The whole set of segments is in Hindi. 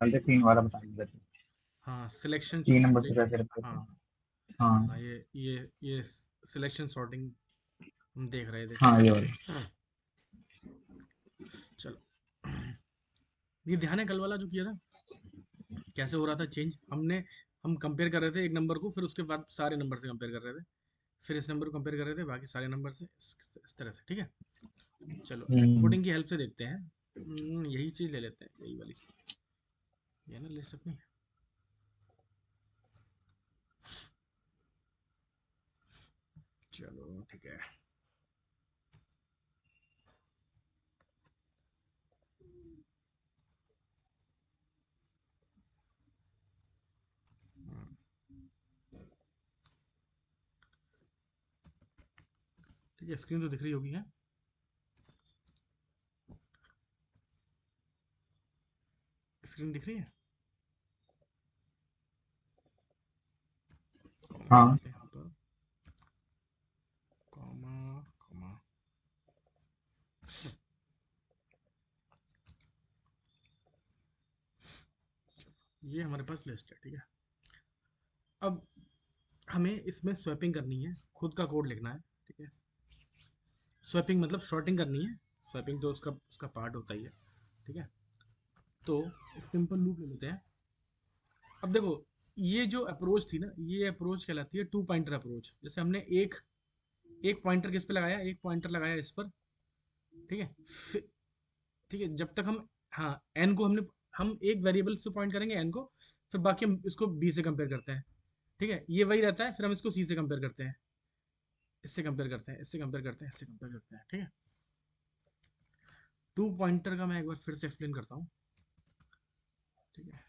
डालते, 3 वाला बता देते, हाँ, सिलेक्शन 3 नंबर से सॉर्टिंग। कैसे रखते थे। हाँ हाँ, हाँ ये सिलेक्शन सॉर्टिंग हम देख रहे थे, ठीक हाँ, है। ये वाला। चलो, ये ध्यान है कल वाला जो किया था, कैसे हो रहा था चेंज। हम कंपेयर कर रहे थे एक नंबर को, फिर उसके बाद सारे नंबर से कंपेयर कर रहे थे, फिर इस नंबर को कंपेयर कर रहे थे बाकी सारे नंबर से, इस तरह से, ठीक है। चलो, हम्म। कोडिंग की हेल्प से देखते हैं। यही चीज ले लेते हैं, यही वाली, ये ना लिस्ट अपनी। चलो ठीक है। ठीक है, स्क्रीन तो दिख रही होगी है, स्क्रीन दिख रही है। कॉमा हाँ लगाते हैं यहाँ पर, कॉमा, कॉमा। ये हमारे पास लिस्ट है, ठीक है। अब हमें इसमें स्वैपिंग करनी है, खुद का कोड लिखना है, ठीक है। स्वैपिंग मतलब शॉर्टिंग करनी है, स्वैपिंग तो उसका उसका पार्ट होता ही है, ठीक है। तो एक सिंपल लूप ले लेते हैं। अब देखो, ये जो अप्रोच थी ना, ये अप्रोच कहलाती है टू पॉइंटर अप्रोच। जैसे हमने एक एक पॉइंटर किस पे लगाया, एक पॉइंटर लगाया इस पर, ठीक है। ठीक है, जब तक हम, हाँ, एन को हम एक वेरिएबल से पॉइंट करेंगे एन को, फिर बाकी हम इसको बी से कंपेयर करते हैं, ठीक है। ये वही रहता है, फिर हम इसको सी से कंपेयर करते हैं, इससे कंपेयर करते हैं, इससे कंपेयर करते हैं, इससे कंपेयर करते हैं, ठीक है। टू पॉइंटर का मैं एक बार फिर से एक्सप्लेन करता हूँ, ठीक है।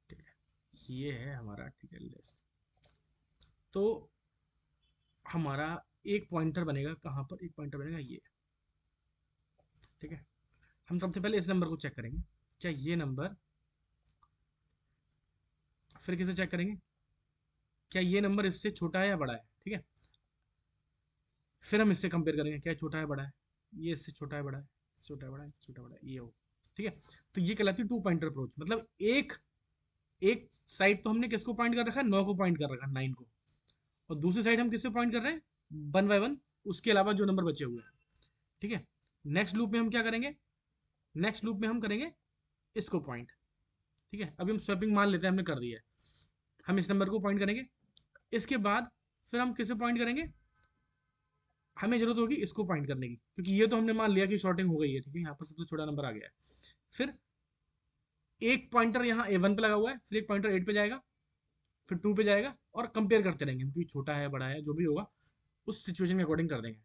ठीक है, ये है हमारा, ठीक है, लिस्ट। तो हमारा एक पॉइंटर बनेगा कहाँ पर, एक पॉइंटर बनेगा ये, ठीक है। हम सबसे पहले इस नंबर को चेक करेंगे, क्या ये नंबर, फिर किसे चेक करेंगे, क्या ये नंबर इससे छोटा है या बड़ा है, ठीक है। फिर हम इससे कंपेयर करेंगे, क्या छोटा है बड़ा है, ये इससे छोटा है बड़ा है, छोटा है बड़ा है, छोटा बड़ा है, ये हो, ठीक है। तो ये कहलाती है टू पॉइंटर अप्रोच। मतलब एक एक साइड तो हमने किसको पॉइंट कर रखा है, 9 को पॉइंट कर रखा है, 9 को, और दूसरी साइड हम किससे पॉइंट कर रहे हैं, वन बाय वन, उसके अलावा जो नंबर बचे हुए हैं, ठीक है। नेक्स्ट लूप में हम क्या करेंगे, नेक्स्ट लूप में हम करेंगे इसको पॉइंट, ठीक है। अभी हम स्वैपिंग मान लेते हैं हमने कर दिया है, हम इस नंबर को पॉइंट करेंगे, इसके बाद फिर हम किसे पॉइंट करेंगे, हमें जरूरत होगी इसको पॉइंट करने की, क्योंकि ये तो हमने मान लिया कि शॉर्टिंग हो गई है, ठीक है। यहाँ पर सबसे छोटा नंबर आ गया है। फिर एक पॉइंटर यहाँ ए वन पे लगा हुआ है, फिर एक पॉइंटर एट पे जाएगा, फिर टू पे जाएगा, और कंपेयर करते रहेंगे, क्योंकि छोटा है बड़ा है जो भी होगा उस सिचुएशन के अकॉर्डिंग कर देंगे।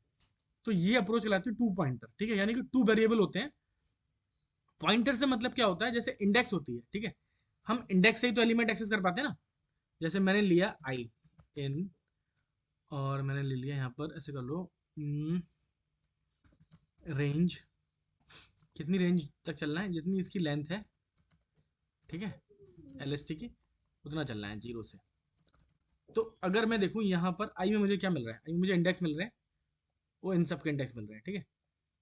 तो ये अप्रोच कहलाती है टू पॉइंटर, ठीक है। यानी कि टू वेरिएबल होते हैं। पॉइंटर से मतलब क्या होता है, जैसे इंडेक्स होती है, ठीक है। हम इंडेक्स से ही तो एलिमेंट एक्सेस कर पाते हैं ना। जैसे मैंने लिया आई इन, और मैंने ले लिया यहाँ पर, ऐसे कर लो, रेंज, कितनी रेंज तक चलना है, जितनी इसकी लेंथ है, ठीक है, एल एस टी की, उतना चलना है जीरो से। तो अगर मैं देखूँ यहाँ पर आई में मुझे क्या मिल रहा है, आई में मुझे इंडेक्स मिल रहे हैं, वो इन सब के इंडेक्स मिल रहे हैं, ठीक है।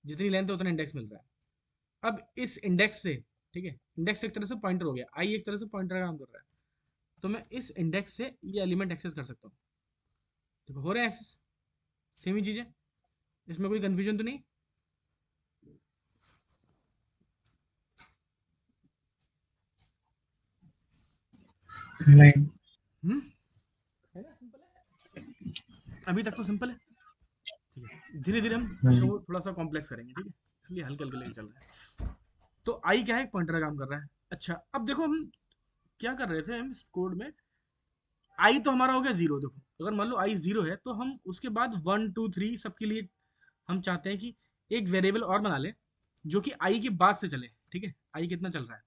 जितनी लेंथ है उतना इंडेक्स मिल रहा है। अब इस इंडेक्स से, ठीक है, इंडेक्स एक तरह से पॉइंटर हो गया, आई एक तरह से पॉइंटर का काम कर रहा है। तो मैं इस इंडेक्स से ये एलिमेंट एक्सेस कर सकता हूँ। देखो हो रहा है एक्सेस, सेम ही चीज़ है, इसमें कोई कंफ्यूजन तो नहीं। नहीं। हम्म, है ना, सिंपल है, अभी तक तो सिंपल है, ठीक है। धीरे धीरे हम हम्म। इसको थोड़ा सा कॉम्प्लेक्स करेंगे, ठीक है, इसलिए हल्के हल्के लेके चल रहे हैं। तो आई क्या है, पॉइंटर का काम कर रहा है। अच्छा, अब देखो हम क्या कर रहे थे, हम इस कोड में, आई तो हमारा हो गया जीरो। देखो अगर मान लो आई जीरो है, तो हम उसके बाद वन टू थ्री सबके लिए हम चाहते हैं कि एक वेरिएबल और बना ले जो कि आई के बाद से चले, ठीक है। आई कितना चल रहा है,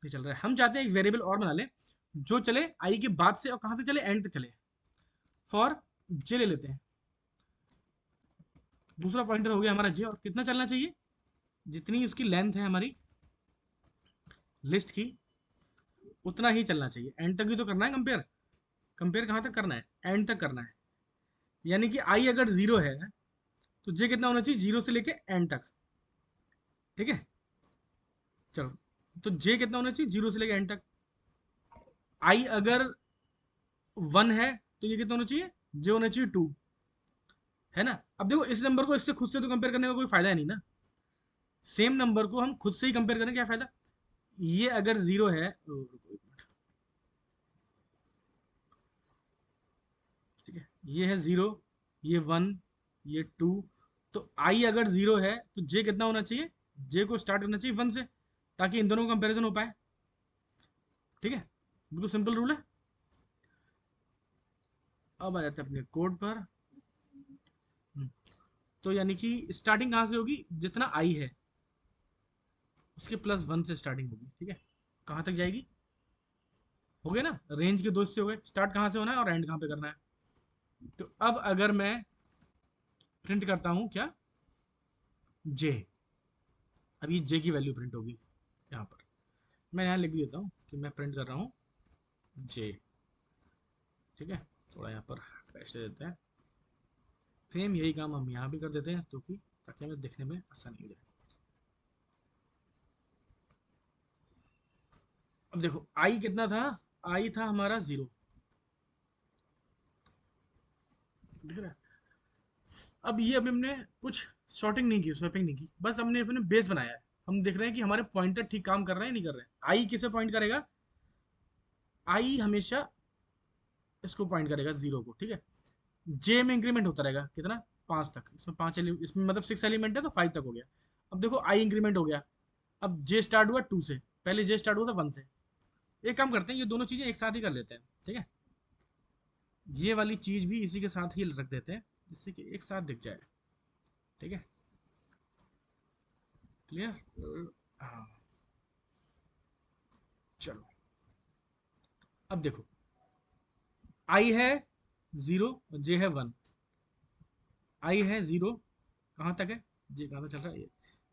ये चल रहा है, हम चाहते हैं एक वेरिएबल और बना ले जो चले आई के बाद से, और कहाँ से चले, एंड तक चले। फॉर जे ले लेते हैं, दूसरा पॉइंटर हो गया हमारा जे, और कितना चलना चाहिए, जितनी उसकी लेंथ है हमारी लिस्ट की, उतना ही चलना चाहिए, एंड तक ही तो करना है कंपेयर। कंपेयर कहाँ तक करना है, एंड तक करना है। यानी कि आई अगर जीरो है, तो जे कितना होना चाहिए 0 से लेके एंड तक, ठीक है। चलो, तो जे कितना होना चाहिए 0 से लेके एंड तक। आई अगर 1 है तो ये कितना होना चाहिए, जे होना चाहिए 2, है ना। अब देखो इस नंबर को इससे खुद से तो कंपेयर करने का कोई फायदा है नहीं ना, सेम नंबर को हम खुद से ही कंपेयर करें, क्या फायदा। ये अगर 0 है, रुको एक मिनट, ठीक है, ये है 0, ये 1, ये 2, तो आई अगर 0 है तो जे कितना होना चाहिए, जे को स्टार्ट करना चाहिए 1 से, ताकि इन दोनों का कंपैरिजन हो पाए, ठीक है। बिल्कुल सिंपल रूल है। अब आ जाते हैं अपने कोड पर। हम्म, तो यानी कि स्टार्टिंग कहाँ से होगी, जितना आई है उसके +1 से स्टार्टिंग होगी, ठीक है। कहाँ तक जाएगी, हो गया ना, रेंज के 2 हिस्से हो गए, स्टार्ट कहाँ से होना है और एंड कहाँ पे करना है। तो अब अगर मैं प्रिंट करता हूँ क्या, जे, अब ये जे की वैल्यू प्रिंट होगी यहाँ पर। मैं यहाँ लिख देता हूँ कि मैं प्रिंट कर रहा हूँ जे, ठीक है। थोड़ा यहाँ पर ऐसे देते हैं, सेम यही काम हम यहाँ भी कर देते हैं, तो कि ताकि हमें दिखने में आसानी हो जाए। अब देखो आई कितना था, आई था हमारा 0, दिख रहा है। अब ये अभी हमने कुछ शॉर्टिंग नहीं की, स्वैपिंग नहीं की, बस हमने अपने बेस बनाया है। हम देख रहे हैं कि हमारे पॉइंटर ठीक काम कर रहे हैं नहीं कर रहे हैं। आई किसे पॉइंट करेगा, आई हमेशा इसको पॉइंट करेगा 0 को, ठीक है। जे में इंक्रीमेंट होता रहेगा कितना, 5 तक, इसमें 5 इसमें मतलब 6 एलिमेंट है तो 5 तक हो गया। अब देखो आई इंक्रीमेंट हो गया, अब जे स्टार्ट हुआ 2 से, पहले जे स्टार्ट हुआ था 1 से। एक काम करते हैं, ये दोनों चीजें एक साथ ही कर लेते हैं, ठीक है। ये वाली चीज भी इसी के साथ ही रख देते हैं, जिससे कि एक साथ दिख जाए, ठीक है। क्लियर, हाँ। चलो, अब देखो आई है 0, जे है 1, आई है 0, कहाँ तक है, जे कहाँ तक चल रहा है,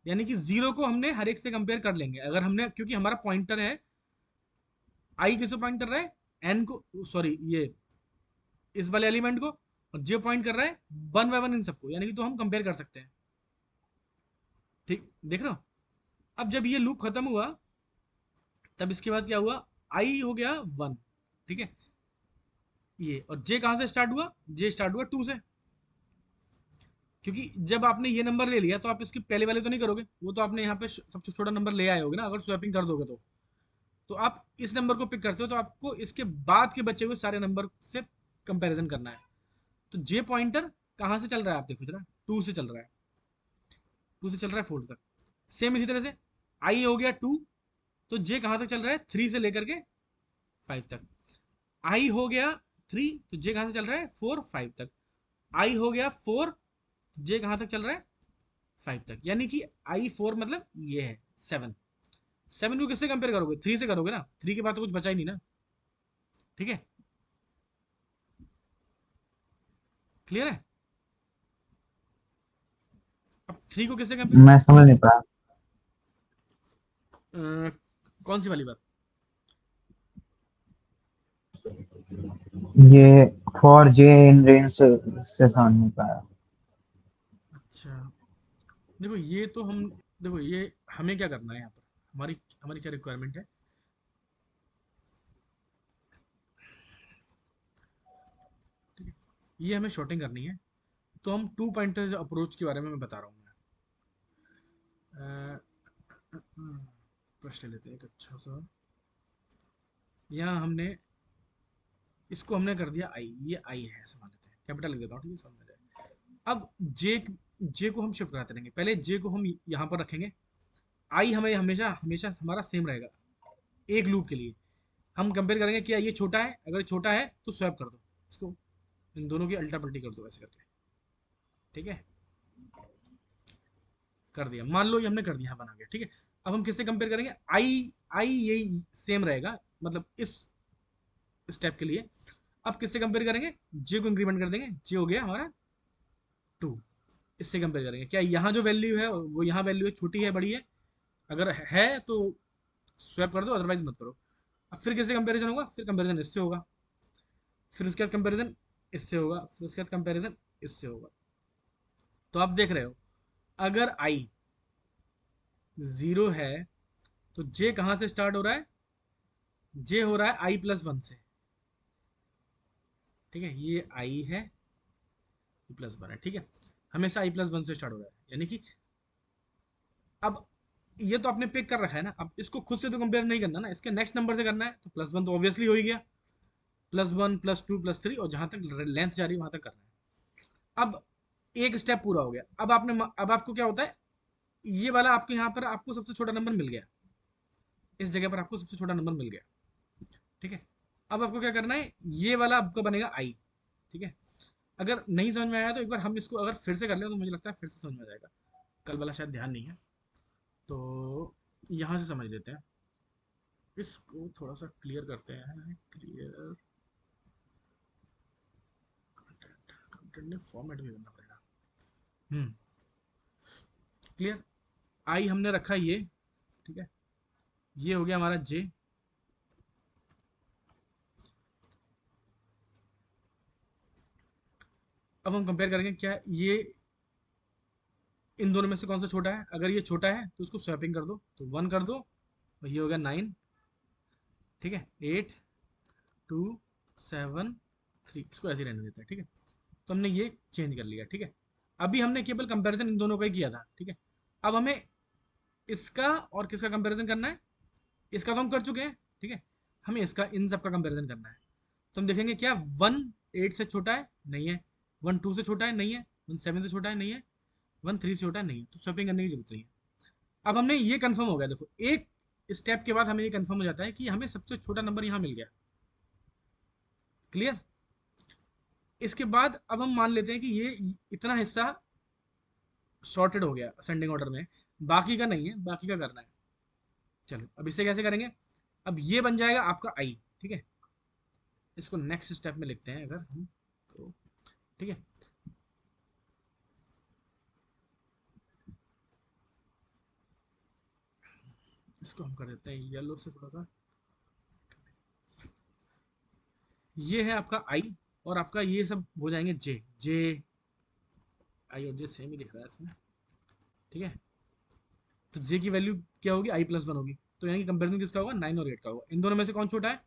यानी कि 0 को हमने हर एक से कंपेयर कर लेंगे अगर हमने, क्योंकि हमारा पॉइंटर है, आई किसे पॉइंट कर रहा है, एन को, सॉरी ये इस वाले एलिमेंट को, और जे पॉइंट कर रहा है 1 बाय 1 इन सबको, यानी कि तो हम कंपेयर कर सकते हैं, ठीक, देख रहे हो। अब जब ये लूप खत्म हुआ, तब इसके बाद क्या हुआ, आई हो गया 1, ठीक है। ये और जे कहाँ से स्टार्ट हुआ, जे स्टार्ट हुआ 2 से, क्योंकि जब आपने ये नंबर ले लिया तो आप इसके पहले वाले तो नहीं करोगे, वो तो आपने यहाँ पे सबसे छोटा नंबर ले आए होगे ना, अगर स्वैपिंग कर दोगे तो आप इस नंबर को पिक करते हो तो आपको इसके बाद के बचे हुए सारे नंबर से कंपैरिजन करना है। तो जे पॉइंटर कहाँ से चल रहा है, आप देखो जरा, 2 से चल रहा है, 2 से चल रहा है 4 तक। सेम इसी तरह से आई हो गया 2, तो जे कहाँ तक चल रहा है, 3 से लेकर के 5 तक। आई हो गया 3, तो जे कहाँ से चल रहा है, 4 5 तक। आई हो गया 4, तो जे कहाँ तक चल रहा है, 5 तक, यानी कि आई 4 मतलब ये है 7। 7 को किससे कंपेयर करोगे, 3 से करोगे ना, 3 के बाद तो कुछ बचा ही नहीं ना, ठीक है। क्लियर है। अब 3 को किससे कंपेयर, मैं समझ नहीं पाया। कौन सी वाली बात। ये फॉर जे इन रेंज से समझ नहीं पाया। अच्छा, देखो ये तो हम, देखो ये हमें क्या करना है यहाँ पर, हमारी हमारी क्या रिक्वायरमेंट है, ठीक है। ये हमें शॉर्टिंग करनी है, तो हम 2 पॉइंटर अप्रोच के बारे में मैं बता रहा हूँ मैं। प्रश्न लेते हैं एक अच्छा सा, यहाँ हमने इसको हमने कर दिया आई, ये आई है ऐसे मान लेते हैं, कैपिटल लिख देता हूँ, ठीक है, समझ जाए। अब जे को हम शिफ्ट कराते रहेंगे, पहले जे को हम यहाँ पर रखेंगे, आई हमें हमेशा हमेशा हमारा सेम रहेगा एक लूप के लिए। हम कंपेयर करेंगे क्या ये छोटा है, अगर छोटा है तो स्वैप कर दो इसको, इन दोनों की अल्टा पल्टी कर दो ऐसे करके, ठीक है। कर दिया, मान लो ये हमने कर दिया, बना गया, ठीक है। अब हम किससे कंपेयर करेंगे, आई, आई यही सेम रहेगा, मतलब इस स्टेप के लिए। अब किससे कंपेयर करेंगे, जे को इंक्रीमेंट कर देंगे, जे हो गया हमारा 2, इससे कंपेयर करेंगे क्या यहाँ जो वैल्यू है वो यहाँ वैल्यू है, छोटी है बड़ी है, अगर है तो स्वैप कर दो, अदरवाइज मत करो। अब फिर किससे कंपैरिजन होगा, फिर कंपैरिजन इससे होगा, फिर उसके बाद कंपैरिजन इससे होगा, फिर उसके बाद कंपैरिजन इससे होगा, तो आप देख रहे हो, अगर आई 0 है तो जे कहाँ से स्टार्ट हो रहा है? जे हो रहा है आई प्लस वन से। ठीक है, ये आई है, आई प्लस वन है। ठीक है, हमेशा आई प्लस वन से स्टार्ट हो रहा है, यानी कि अब ये तो आपने पिक कर रखा है ना, अब इसको खुद से तो कंपेयर नहीं करना ना, इसके नेक्स्ट नंबर से करना है। तो प्लस वन तो ऑब्वियसली हो ही गया, plus one plus two plus three, और जहां तक लेंथ जा रही है वहां तक करना है। अब एक स्टेप पूरा हो गया। अब आपको क्या होता है, ये वाला आपके यहाँ पर आपको सबसे छोटा नंबर मिल गया, इस जगह पर आपको सबसे छोटा नंबर मिल गया। ठीक है, अब आपको क्या करना है, ये वाला आपका बनेगा आई। ठीक है, अगर नहीं समझ में आया तो एक बार हम इसको अगर फिर से कर लें तो मुझे लगता है फिर से समझ में आ जाएगा। कल वाला शायद ध्यान नहीं है, तो यहाँ से समझ लेते हैं। इसको थोड़ा सा क्लियर करते हैं। क्लियर कंटेंट, कंटेंट ने फॉर्मेट भी करना पड़ेगा। क्लियर, आई हमने रखा ये। ठीक है, ये हो गया हमारा जे। अब हम कंपेयर करेंगे क्या ये इन दोनों में से कौन सा छोटा है। अगर ये छोटा है तो उसको स्वैपिंग कर दो, तो वन कर दो, और ये हो गया नाइन। ठीक है, एट, टू, सेवन, थ्री, इसको ऐसे ही रहने देते हैं। ठीक है, तो हमने ये चेंज कर लिया। ठीक है, अभी हमने केवल कंपैरिजन इन दोनों का ही किया था। ठीक है, अब हमें इसका और किसका कंपैरिजन करना है? इसका तो हम कर चुके हैं। ठीक है, हमें इसका इन सब का कंपैरिजन करना है। तो हम देखेंगे क्या वन एट से छोटा है? नहीं है। वन टू से छोटा है? नहीं है। वन सेवन से छोटा है? नहीं है। वन थ्री से छोटा है? नहीं है। तो स्वैपिंग करने की जरूरत नहीं है। अब हमने ये कंफर्म हो गया, देखो एक स्टेप के बाद हमें ये कंफर्म हो जाता है कि हमें सबसे छोटा नंबर यहाँ मिल गया। क्लियर, इसके बाद अब हम मान लेते हैं कि ये इतना हिस्सा सॉर्टेड हो गया असेंडिंग ऑर्डर में, बाकी का नहीं है, बाकी का करना है। चलो अब इसे कैसे करेंगे, अब ये बन जाएगा आपका आई। ठीक है, इसको नेक्स्ट स्टेप में लिखते हैं अगर हम, तो ठीक है, इसको हम कर देते हैं येलो से थोड़ा सा। ये है आपका आई, और आपका ये सब हो जाएंगे जे। जे, आई और जे सेम ही दिख रहा है इसमें। ठीक है, तो जे की वैल्यू क्या होगी? आई प्लस वन होगी। तो यानी कि कंपेरिजन किसका होगा? नाइन और एट का होगा। इन दोनों में से कौन छोटा है?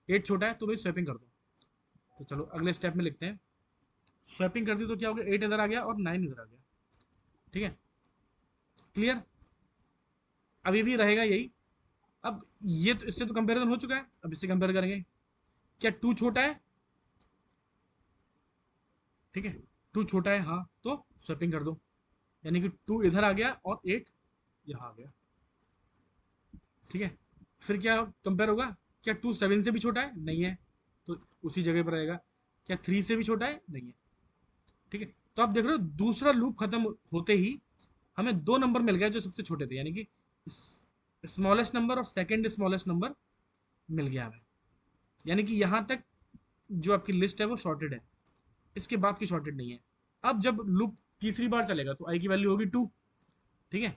एट छोटा है, तो भाई स्वैपिंग कर दो। तो चलो अगले स्टेप में लिखते हैं। स्वैपिंग कर दी तो क्या हो गया? एट इधर आ गया और नाइन इधर आ गया। ठीक है, क्लियर, अभी भी रहेगा यही। अब ये तो इससे तो कंपैरिजन हो चुका है, अब इससे कंपेयर करेंगे। क्या टू छोटा है? ठीक है, टू छोटा है, हाँ, तो स्वैपिंग कर दो, यानी कि टू इधर आ गया और एट यहाँ आ गया। ठीक है, फिर क्या कंपेयर होगा? क्या टू सेवन से भी छोटा है? नहीं है, तो उसी जगह पर रहेगा। क्या थ्री से भी छोटा है? नहीं है। ठीक है, तो आप देख रहे हो दूसरा लूप खत्म होते ही हमें दो नंबर मिल गए जो सबसे छोटे थे, यानी कि स्मॉलेस्ट नंबर और सेकंड स्मॉलेस्ट नंबर मिल गया हमें। यानी कि यहाँ तक जो आपकी लिस्ट है वो शॉर्टेड है, इसके बाद की शॉर्टेड नहीं है। अब जब लूप तीसरी बार चलेगा तो आई की वैल्यू होगी टू। ठीक है,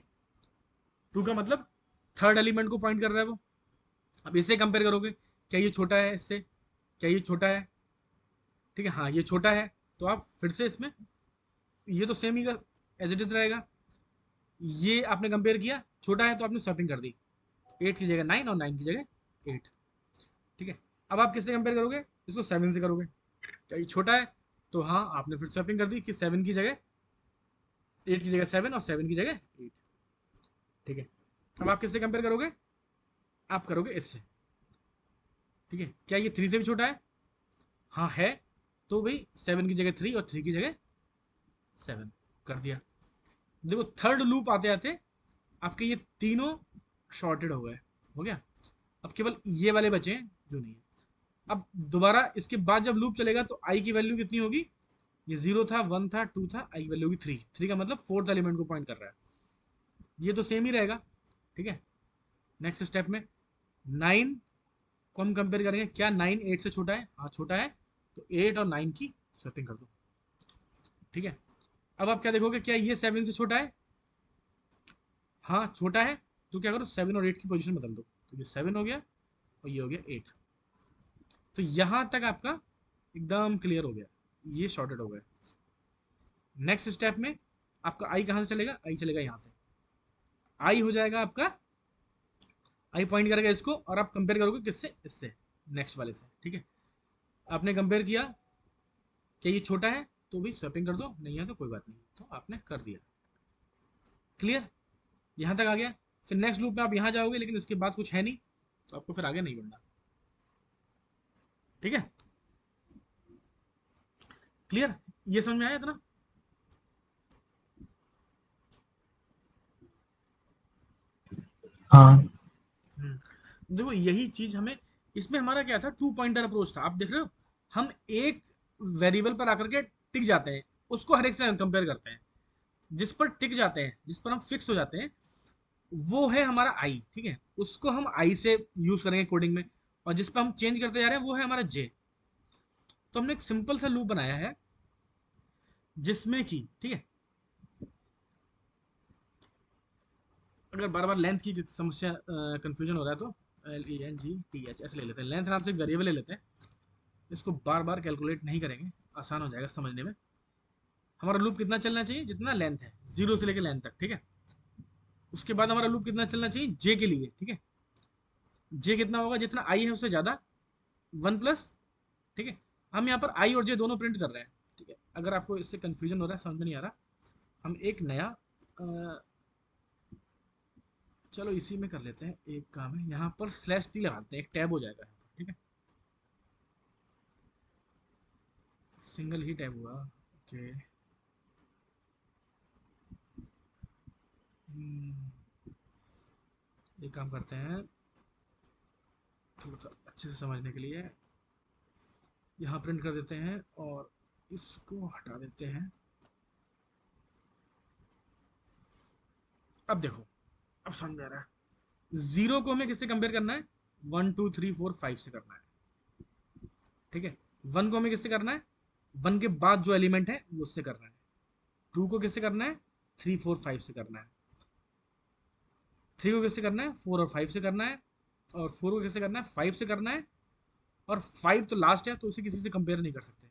टू का मतलब थर्ड एलिमेंट को पॉइंट कर रहा है वो। अब इसे कंपेयर करोगे, क्या ये छोटा है इससे? क्या ये छोटा है? ठीक है, हाँ ये छोटा है, तो आप फिर से इसमें ये तो सेम ही एज इट इज रहेगा। ये आपने कंपेयर किया, छोटा है तो आपने स्वैपिंग कर दी, एट की जगह नाइन और नाइन की जगह एट। ठीक है, अब आप किससे कंपेयर करोगे? इसको सेवन से करोगे। क्या ये छोटा है? तो हाँ आपने फिर स्वैपिंग कर दी कि सेवन की जगह, एट की जगह सेवन और सेवन की जगह एट। ठीक है, अब आप किससे कंपेयर करोगे? आप करोगे इससे। ठीक है, क्या ये थ्री से भी छोटा है? हाँ है, तो भाई सेवन की जगह थ्री और थ्री की जगह सेवन कर दिया। देखो थर्ड लूप आते आते आपके ये तीनों शॉर्टेड हो गए, हो गया। अब केवल ये वाले बचे हैं जो नहीं है। अब दोबारा इसके बाद जब लूप चलेगा तो आई की वैल्यू कितनी होगी? ये जीरो था, वन था, टू था, आई की वैल्यू होगी थ्री। थ्री का मतलब फोर्थ एलिमेंट को पॉइंट कर रहा है, ये तो सेम ही रहेगा। ठीक है, नेक्स्ट स्टेप में नाइन को हम कंपेयर करेंगे। क्या नाइन एट से छोटा है? हाँ छोटा है, तो एट और नाइन की स्वैपिंग कर दो। ठीक है, अब आप क्या देखोगे, क्या ये सेवन से छोटा है? हाँ छोटा है, तो क्या करो सेवन और एट की पोजीशन बदल दो, तो ये सेवन हो गया और ये हो गया एट। तो यहां तक आपका एकदम क्लियर हो गया, ये शॉर्टेड हो गया। नेक्स्ट स्टेप में आपका आई कहाँ से चलेगा, आई चलेगा यहाँ से, आई हो जाएगा आपका, आई पॉइंट करेगा इसको, और आप कंपेयर करोगे किससे, इससे, नेक्स्ट वाले से, ठीक है। आपने कंपेयर किया, क्या ये छोटा है तो भी स्वैपिंग कर दो, नहीं है तो कोई बात नहीं, तो आपने कर दिया। क्लियर, यहाँ तक आ गया। फिर नेक्स्ट लूप में आप यहाँ जाओगे, लेकिन इसके बाद कुछ है नहीं, तो आपको फिर आगे नहीं बढ़ना, ठीक है। क्लियर, ये समझ में आया इतना? हाँ। देखो यही चीज हमें, इसमें हमारा क्या था, टू पॉइंटर अप्रोच था। आप देख रहे हो, हम एक वेरिएबल पर आकर के टिक जाते हैं, उसको हर एक से कंपेयर करते हैं। जिस पर टिक जाते हैं, जिस पर हम फिक्स हो जाते हैं, वो है हमारा आई, ठीक है, उसको हम आई से यूज करेंगे कोडिंग में। और जिस पर हम चेंज करते जा रहे हैं वो है हमारा जे। तो हमने एक सिंपल सा लूप बनाया है जिसमें कि, ठीक है, अगर बार बार लेंथ की समस्या, कंफ्यूजन हो रहा है तो LENGTH ऐसे ले लेते हैं, लेंथ नाम से वेरिएबल ले लेते हैं, इसको बार बार कैलकुलेट नहीं करेंगे, आसान हो जाएगा समझने में। हमारा लूप कितना चलना चाहिए, जितना लेंथ है, जीरो से लेकर लेंथ तक, ठीक है। उसके बाद हमारा लूप कितना चलना चाहिए, जे के लिए, ठीक है। जे कितना होगा, जितना आई है उससे ज्यादा, 1+, ठीक है। हम यहाँ पर आई और जे दोनों प्रिंट कर रहे हैं, ठीक है। अगर आपको इससे कंफ्यूजन हो रहा है, समझ में नहीं आ रहा, हम एक नया, चलो इसी में कर लेते हैं, एक काम है, यहाँ पर /t लगाते हैं, एक टैब हो जाएगा यहाँ पर, ठीक है, सिंगल ही टैब हुआ, ओके। एक काम करते हैं, थोड़ा सा अच्छे से समझने के लिए यहाँ प्रिंट कर देते हैं और इसको हटा देते हैं। अब देखो, अब समझ आ रहा है। जीरो को हमें किससे कंपेयर करना है, 1 2 3 4 5 से करना है, ठीक है। वन को हमें किससे करना है, वन के बाद जो एलिमेंट है वो उससे करना है। टू को किससे करना है, 3 4 5 से करना है। थ्री को किससे करना है, 4 और 5 से करना है। और 4 को किससे करना है, 5 से करना है। और 5 तो लास्ट है, तो उसे किसी से कंपेयर नहीं कर सकते,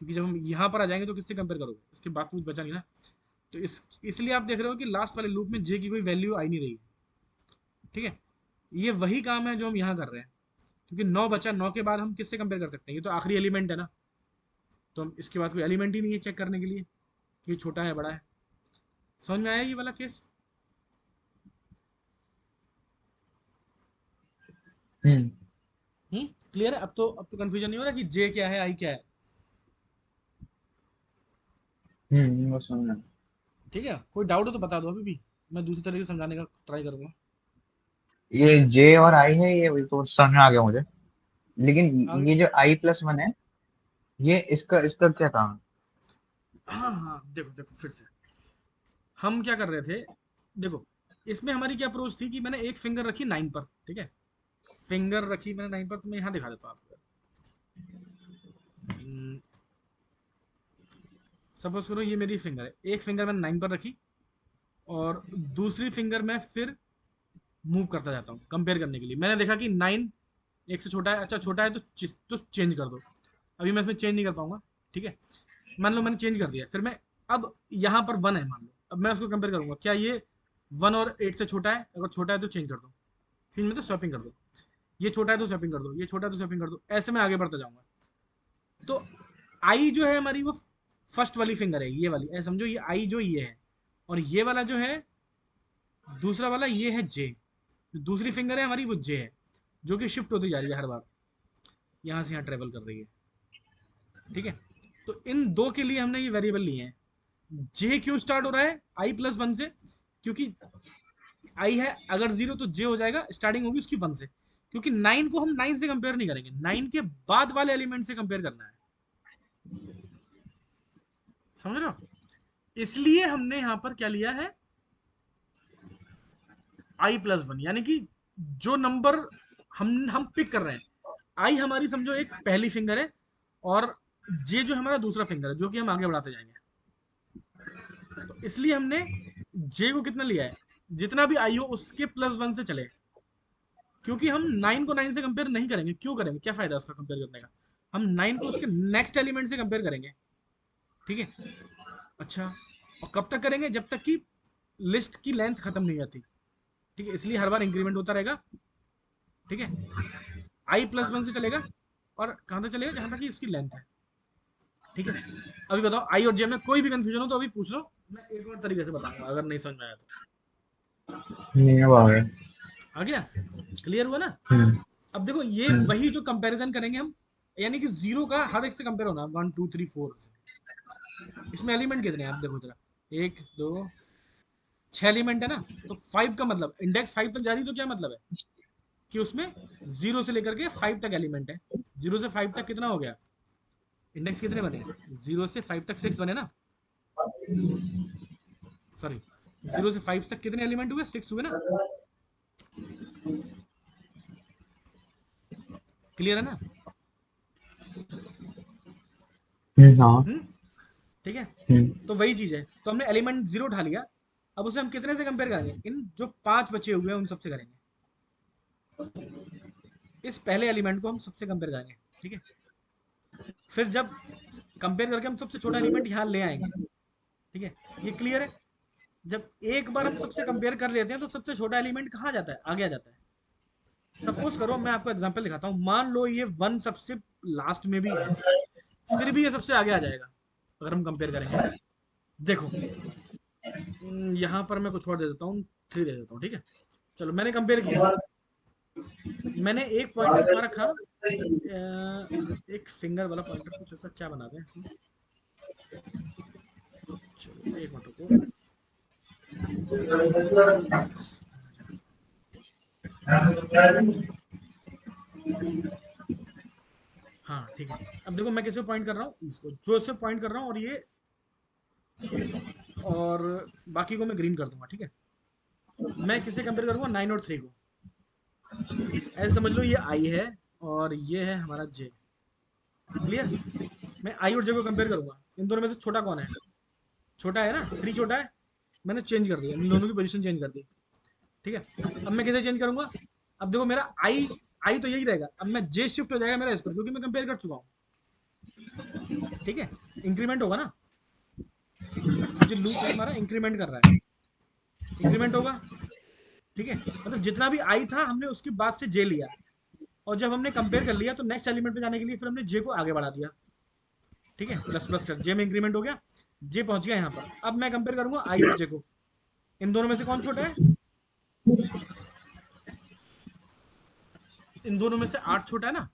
क्योंकि जब हम यहाँ पर आ जाएंगे तो किससे कंपेयर करोगे, इसके बाद कुछ बचा नहीं ना। तो इसलिए आप देख रहे हो कि लास्ट वाले लूप में जे की कोई वैल्यू आई नहीं रही, ठीक है। ये वही काम है जो हम यहाँ कर रहे हैं, क्योंकि 9 बचा, 9 के बाद हम किससे कंपेयर कर सकते हैं, ये तो आखिरी एलिमेंट है ना। तो हम इसके बाद कोई एलिमेंट ही नहीं है चेक करने के लिए कि छोटा है बड़ा है। समझ में आया ये वाला केस? हम्म। क्लियर है? अब तो कंफ्यूजन नहीं हो रहा कि जे क्या है, आई क्या है। वो सुनना। ठीक है, कोई डाउट हो तो बता दो, अभी भी मैं दूसरी तरीके से समझाने का ट्राई करूंगा। ये जे और आई है, ये तो समझ में आ गया मुझे। लेकिन आगे, ये जो I+1 है, ये इसका इसका क्या काम है? हाँ हाँ, देखो देखो फिर से हम क्या कर रहे थे, देखो इसमें हमारी क्या अप्रोच थी कि मैंने एक फिंगर रखी 9 पर, ठीक है, फिंगर रखी मैंने 9 पर, तो मैं यहाँ दिखा देता हूँ आपको। सपोज करो ये मेरी फिंगर है, एक फिंगर मैंने 9 पर रखी, और दूसरी फिंगर मैं फिर मूव करता जाता हूँ कंपेयर करने के लिए। मैंने देखा कि 9 एक से छोटा है, अच्छा छोटा है तो चेंज कर दो। अभी मैं इसमें चेंज नहीं कर पाऊंगा, ठीक है। मान लो मैंने चेंज कर दिया, फिर मैं, अब यहाँ पर 1 है मान लो, अब मैं उसको कंपेयर करूंगा, क्या ये 1 और 8 से छोटा है, अगर छोटा है तो चेंज कर दो, चेंज में तो स्वैपिंग कर दो। ये छोटा है तो स्वैपिंग कर दो, ये छोटा है तो स्वैपिंग कर दो, ऐसे मैं आगे बढ़ता जाऊंगा। तो आई जो है हमारी, वो फर्स्ट वाली फिंगर है, ये वाली, ऐसे समझो ये आई जो ये है, और ये वाला जो है दूसरा वाला, ये है जे। दूसरी फिंगर है हमारी, वो जे है, जो कि शिफ्ट होती जा रही है हर बार, यहाँ से यहाँ ट्रेवल कर रही है, ठीक है। तो इन दो के लिए हमने ये वेरिएबल लिए हैं। जे क्यों स्टार्ट हो रहा है I+1 से, क्योंकि आई है, अगर 0 तो जे हो जाएगा, स्टार्टिंग होगी उसकी 1 से, क्योंकि 9 को हम 9 से कंपेयर नहीं करेंगे, 9 के बाद वाले एलिमेंट से कंपेयर करना है। समझ रहे हो? इसलिए हमने यहां पर क्या लिया है, I+1, यानी कि जो नंबर हम पिक कर रहे हैं, आई हमारी समझो एक पहली फिंगर है, और जे जो हमारा दूसरा फिंगर है, जो कि हम आगे बढ़ाते जाएंगे। तो इसलिए हमने जे को कितना लिया है, जितना भी आई हो उसके +1 से चले, क्योंकि हम 9 को 9 से कंपेयर नहीं करेंगे। क्यों करेंगे, क्या फायदा उसका कंपेयर करने का, हम 9 को उसके नेक्स्ट एलिमेंट से कंपेयर करेंगे, ठीक है। अच्छा, और कब तक करेंगे? जब तक कि लिस्ट की लेंथ खत्म नहीं आती, ठीक है, इसलिए हर बार इंक्रीमेंट होता रहेगा, ठीक है। i+1 से चलेगा और कहाँ तक चलेगा? जहाँ तक कि उसकी लेंथ है, ठीक है। अभी बताओ आई और जे में कोई भी कंफ्यूजन हो तो अभी पूछ लो, मैं एक और तरीके से बताऊंगा अगर नहीं समझ में आया तो। नहीं अब आ गया। आ गया? क्लियर हुआ ना? हम्म अब देखो ये हम्म वही जो कंपैरिजन करेंगे हम, यानी कि जीरो का हर एक से कंपेयर होना, 1 2 3 4 से। इसमें एलिमेंट कितने हैं आप देखो जरा, 1 2 6 एलिमेंट है ना, तो 5 का मतलब इंडेक्स 5 तक जा रही, तो क्या मतलब है कि उसमें 0 से लेकर के 5 तक एलिमेंट है। 0 से 5 तक कितना हो गया? इंडेक्स कितने बने? 0 से 5 तक 6 बने ना, सॉरी, 0 से 5 तक कितने एलिमेंट हुए? 6 हुए ना। क्लियर है ना? हाँ। हम्म, ठीक है। हम्म तो वही चीज है, तो हमने एलिमेंट 0 उठा लिया, अब उसे हम कितने से कंपेयर करेंगे? इन जो 5 बचे हुए हैं उन सबसे करेंगे। इस पहले एलिमेंट को हम सबसे कंपेयर करेंगे, ठीक है। फिर जब कंपेयर करके हम सबसे छोटा एलिमेंट यहाँ ले आएंगे, ठीक है। ये क्लियर है? जब एक बार हम सबसे कंपेयर कर लेते हैं तो सबसे छोटा एलिमेंट कहाँ जाता है? आगे आ जाता है। सपोज करो, मैं आपको एग्जांपल दिखाता हूँ, मान लो ये 1 सबसे लास्ट में भी है, फिर भी ये सबसे आगे आ जाएगा अगर हम कंपेयर करेंगे। देखो यहाँ पर मैं कुछ और दे देता हूँ, 3 दे देता हूँ, ठीक है। चलो मैंने कंपेयर किया, मैंने एक पॉइंटर कहाँ रखा, एक फिंगर वाला पॉइंटर, कुछ ऐसा क्या बना दें इसमें। चलो एक मिनट रुको। हाँ ठीक है। अब देखो मैं किसे पॉइंट कर रहा हूँ, इसको, जो से पॉइंट कर रहा हूँ, और ये, और बाकी को मैं ग्रीन कर दूंगा, ठीक है। मैं किसे कंपेयर करूंगा? 9 और 3 को। ऐसे समझ लो ये आई है और ये है हमारा जे। क्लियर? मैं आई और जे को कंपेयर करूंगा, इन दोनों में से छोटा कौन है? छोटा है ना, 3 छोटा है। मैंने चेंज कर दिया, इन दोनों की पोजीशन चेंज कर दी, ठीक है। अब मैं किसे चेंज करूंगा? अब देखो मेरा आई, आई तो यही रहेगा, अब मैं जे शिफ्ट हो जाएगा मेरा इस पर, क्योंकि मैं कंपेयर कर चुका हूँ, ठीक है। इंक्रीमेंट होगा ना, ये जो लूप है हमारा इंक्रीमेंट कर रहा है, इंक्रीमेंट होगा, ठीक है। मतलब जितना भी आई था हमने उसके बाद से जे लिया, और जब हमने कंपेयर कर लिया तो नेक्स्ट एलिमेंट पे जाने के लिए फिर हमने जे को आगे बढ़ा दिया, ठीक है। प्लस प्लस कर जे में इंक्रीमेंट हो गया, जे पहुंच गया यहाँ पर। अब मैं कंपेयर करूंगा आई और जे को, इन दोनों में से कौन छोटा है? इन दोनों में से 8 छोटा है ना।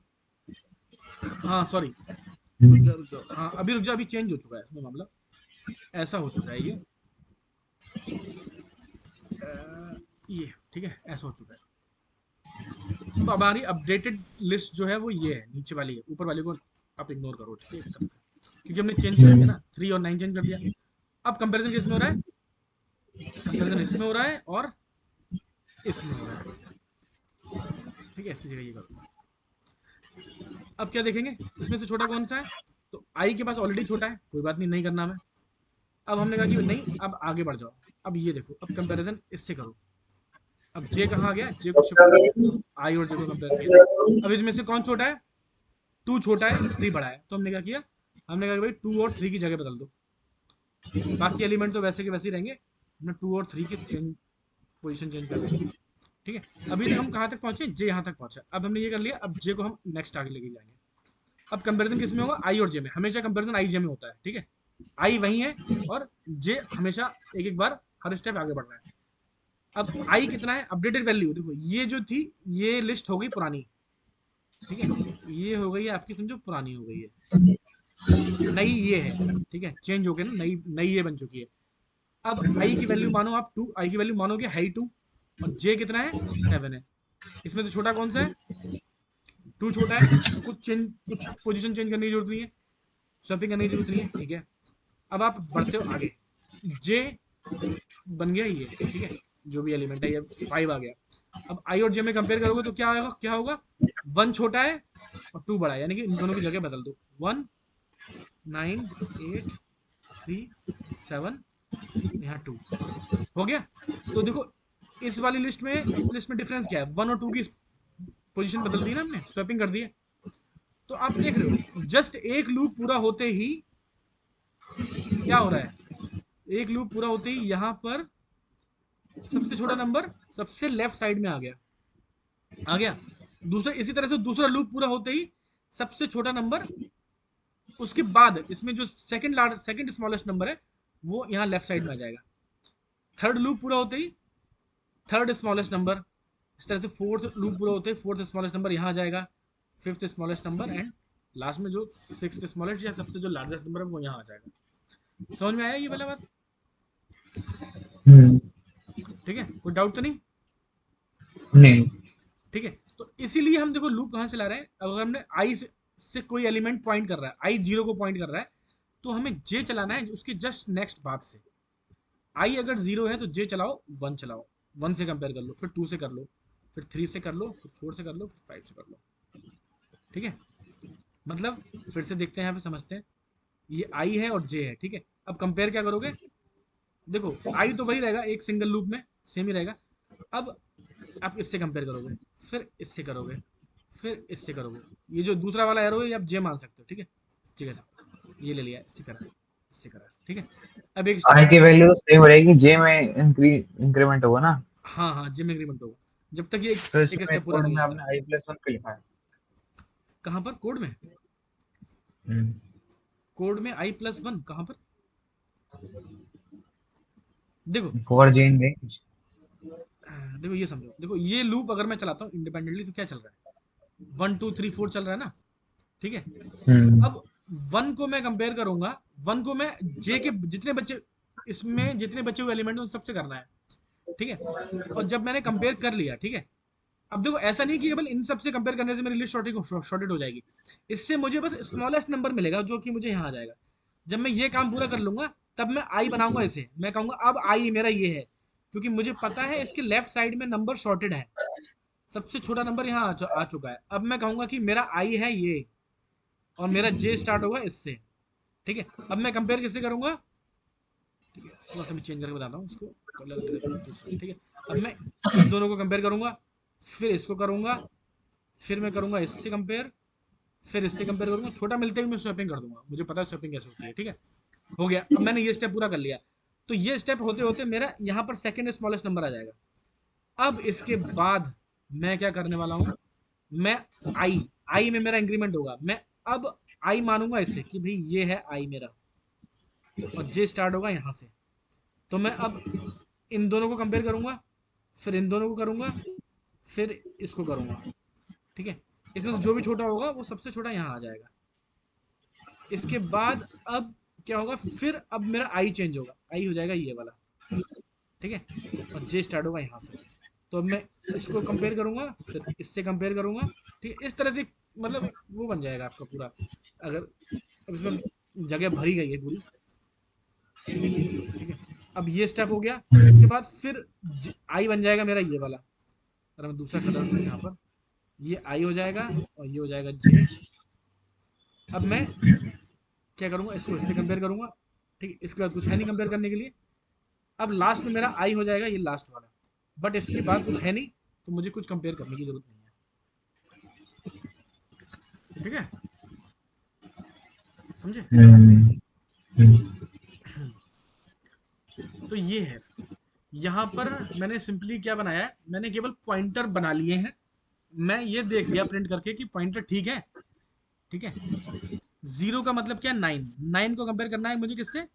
हाँ सॉरी, रुक जा रुक जा, हाँ अभी रुक जा, अभी चेंज हो चुका है इसमें मामला, ऐसा हो चुका है ये, ये ठीक है, ऐसा हो चुका है। अब हमारी अपडेटेड लिस्ट जो है वो ये है, नीचे वाली है, ऊपर वाली को आप इग्नोर करो, ठीक है, एक तरह से, क्योंकि हमने चेंज कर दिया ना, 3 और 9 चेंज कर दिया। अब कंपैरिजन किसमें हो रहा है? कंपैरिजन इसमें हो रहा है और इसमें हो रहा है, ठीक है। इसकी जगह ये करूँगा। अब क्या देखेंगे, इसमें से छोटा कौन सा है? तो आई के पास ऑलरेडी छोटा है, कोई बात नहीं, नहीं करना हमें। अब हमने कहा कि नहीं, अब आगे बढ़ जाओ। अब ये देखो, अब कंपैरिजन इससे करो। अब जे कहाँ आ गया? जे को शिफ्ट कर दिया, आई और जे को कंपेयर किया। अब इसमें से कौन छोटा है? 2 छोटा है, 3 बड़ा है, तो हमने क्या किया? हमने कहा कि भाई 2 और 3 की जगह बदल दो, बाकी एलिमेंट तो वैसे के वैसे ही रहेंगे, हमने 2 और 3 की चेंज, पोजीशन चेंज कर दी, ठीक है। अभी तक हम कहाँ तक पहुंचे? जे यहाँ तक पहुंचा। अब हमने ये कर लिया, अब जे को हम नेक्स्ट आगे लेके जाएंगे। अब कंपैरिजन किस में होगा? आई और जे में, हमेशा कंपैरिजन आई जे में होता है, ठीक है। आई वही है और जे हमेशा एक एक बार हर स्टेप आगे बढ़ रहा है। अब आई कितना है? अपडेटेड वैल्यू देखो, ये जो थी ये लिस्ट हो गई पुरानी, ठीक है। ये हो गई है आपकी, समझो पुरानी हो गई है, नई ये है, ठीक है, चेंज हो गया ना, नई नई ये बन चुकी है। अब आई की वैल्यू मानो आप 2, आई की वैल्यू मानोगे हाई 2, और जे कितना है? 7 है। इसमें से छोटा कौन सा है? 2 छोटा है, तो कुछ पोजीशन चेंज करने की जरूरत नहीं है, स्वैपिंग करने की जरूरत नहीं है, ठीक है। अब आप बढ़ते हो आगे, जे बन गया ये, ठीक है, जो भी एलिमेंट है ये 5 आ गया। अब आई और जे में कंपेयर करोगे तो क्या होगा? क्या होगा? 1 छोटा है और 2 बड़ा है, यानी कि इन दोनों की जगह बदल दो। 1 9 8 3 7, यहाँ 2 हो गया। तो देखो इस वाली लिस्ट में डिफरेंस क्या है? 1 और 2 की पोजीशन बदल दी ना हमने, स्वैपिंग कर दी है। तो आप देख रहे हो, जस्ट एक लूप पूरा होते ही क्या हो रहा है? एक लूप पूरा होते ही यहाँ पर सबसे छोटा नंबर सबसे लेफ्ट साइड में आ गया। दूसरा इसी तरह से दूसरा लूप पूरा होते ही सबसे छोटा नंबर उसके बाद इसमें जो सेकंड स्मॉलेस्ट नंबर है वो यहाँ लेफ्ट साइड में आ जाएगा। थर्ड लूप पूरा होते ही थर्ड स्मॉलेस्ट नंबर, इस तरह से फोर्थ लूप पूरा होते ही फोर्थ स्मॉलेस्ट नंबर यहाँ आ जाएगा, fifth smallest number, and last में जो सिक्स्थ स्मॉलेस्ट या सबसे जो लार्जेस्ट नंबर है वो यहाँ आ जाएगा। समझ में आया ये वाला बात? हम्म, ठीक है, कोई डाउट तो नहीं? नहीं। ठीक है, तो इसीलिए हम देखो लूप कहाँ चला रहे हैं। अगर हमने आई से कोई एलिमेंट पॉइंट कर रहा है, आई जीरो को पॉइंट कर रहा है, तो हमें जे चलाना है उसके जस्ट नेक्स्ट बात से। आई अगर जीरो है तो जे चलाओ, वन चलाओ, वन से कंपेयर कर लो, फिर टू से कर लो, फिर थ्री से कर लो, फिर फोर से कर लो, फिर फाइव से कर लो। ठीक है, मतलब फिर से देखते हैं यहाँ पे, समझते हैं। ये आई है और जे है, ठीक है। अब कंपेयर क्या करोगे? देखो आई तो वही रहेगा एक सिंगल लूप में, सेम ही रहेगा। अब आप इससे कंपेयर करोगे, फिर इससे करोगे, फिर इससे करोगे। ये जो दूसरा वाला एरो है ये आप जे मान सकते हो, ठीक है। ठीक है सर, ये ले लिया, इससे करा, इससे करा, ठीक है। अब एक स्टेप आई और की है। वैल्यू तो सेम रहेगी, जे में इंक्रीमेंट होगा ना। हाँ हाँ, जे में एग्रीमेंट होगा जब तक ये तो एक इसमें स्टेप पूरा कोड नहीं हो में जाता। आपने आई प्लस वन क्यों लिखा है? कहाँ पर कोड में? हम्म, कोड में आई प्लस वन कहाँ पर? देखो, फॉर जे इन रेंज। देखो ये समझो, देखो ये लूप अगर मैं चलाता हूँ इंडिपेंडेंटली तो क्या चल रहा है? वन टू थ्री फोर चल रहा है ना, ठीक है। हम्म, अब वन को मैं कंपेयर करूंगा, वन को मैं जे के जितने बच्चे, इसमें जितने बचे हुए एलिमेंट उन सबसे करना है, ठीक है। और जब मैंने कंपेयर कर लिया, ठीक है। अब देखो ऐसा नहीं कि केवल इन सबसे कंपेयर करने से मेरी लिस्ट शॉर्टेड हो जाएगी। इससे मुझे बस स्मॉलेस्ट नंबर मिलेगा जो कि मुझे यहाँ आ जाएगा। जब मैं ये काम पूरा कर लूंगा तब मैं आई बनाऊंगा इसे, मैं कहूंगा अब आई मेरा ये है, क्योंकि मुझे पता है इसके लेफ्ट साइड में नंबर शॉर्टेड है, सबसे छोटा नंबर यहाँ आ चुका है। अब मैं कहूंगा कि मेरा आई है ये, और मेरा जे स्टार्ट होगा इससे, ठीक है। अब मैं कंपेयर किससे करूंगा? ठीक है, थोड़ा सा मैं चेंज करके बताता हूँ उसको, कलर दूसरा, ठीक है। अब मैं इन दोनों को कंपेयर करूंगा, फिर इसको करूंगा, फिर मैं करूंगा इससे कंपेयर, फिर इससे कंपेयर करूंगा। छोटा मिलते ही मैं स्वैपिंग कर दूंगा, मुझे पता है स्वैपिंग कैसे होती है, ठीक है। हो गया, अब मैंने ये स्टेप पूरा कर लिया। तो ये स्टेप होते होते मेरा यहाँ पर सेकंड स्मॉलेस्ट नंबर आ जाएगा। अब इसके बाद मैं क्या करने वाला हूँ? मैं आई आई में मेरा इंक्रीमेंट होगा, मैं अब आई मानूंगा इसे कि भाई ये है आई मेरा, और जे स्टार्ट होगा यहाँ से। तो मैं अब इन दोनों को कंपेयर करूंगा, फिर इन दोनों को करूंगा, फिर इसको करूंगा, ठीक है। इसमें से जो भी छोटा होगा वो सबसे छोटा यहाँ आ जाएगा। इसके बाद अब क्या होगा? फिर अब मेरा आई चेंज होगा, आई हो जाएगा ये वाला, ठीक है। और जे स्टार्ट होगा यहाँ से। तो अब मैं इसको कंपेयर करूंगा, फिर इससे कंपेयर करूंगा, ठीक है। इस तरह से मतलब वो बन जाएगा आपका पूरा। अगर अब इसमें जगह भरी गई है पूरी, ठीक है। अब ये स्टेप हो गया, इसके बाद फिर आई बन जाएगा मेरा ये वाला। अगर मैं दूसरा कलर दूँ यहाँ पर, ये आई हो जाएगा और ये हो जाएगा जे। अब मैं क्या करूंगा? इसको इससे कंपेयर करूंगा, ठीक है। इसके बाद कुछ है नहीं कंपेयर करने के लिए। अब लास्ट में मेरा आई हो जाएगा ये लास्ट वाला, बट इसके बाद कुछ है नहीं, तो मुझे कुछ कंपेयर करने की जरूरत नहीं है, ठीक है। समझे? हम्म, हम्म, तो ये है। यहाँ पर मैंने सिंपली क्या बनाया है, मैंने केवल पॉइंटर बना लिए हैं। मैं ये देख लिया प्रिंट करके कि पॉइंटर ठीक है, ठीक है। जीरो का मतलब क्या? नाइन, नाइन को कंपेयर करना है मुझे किससे?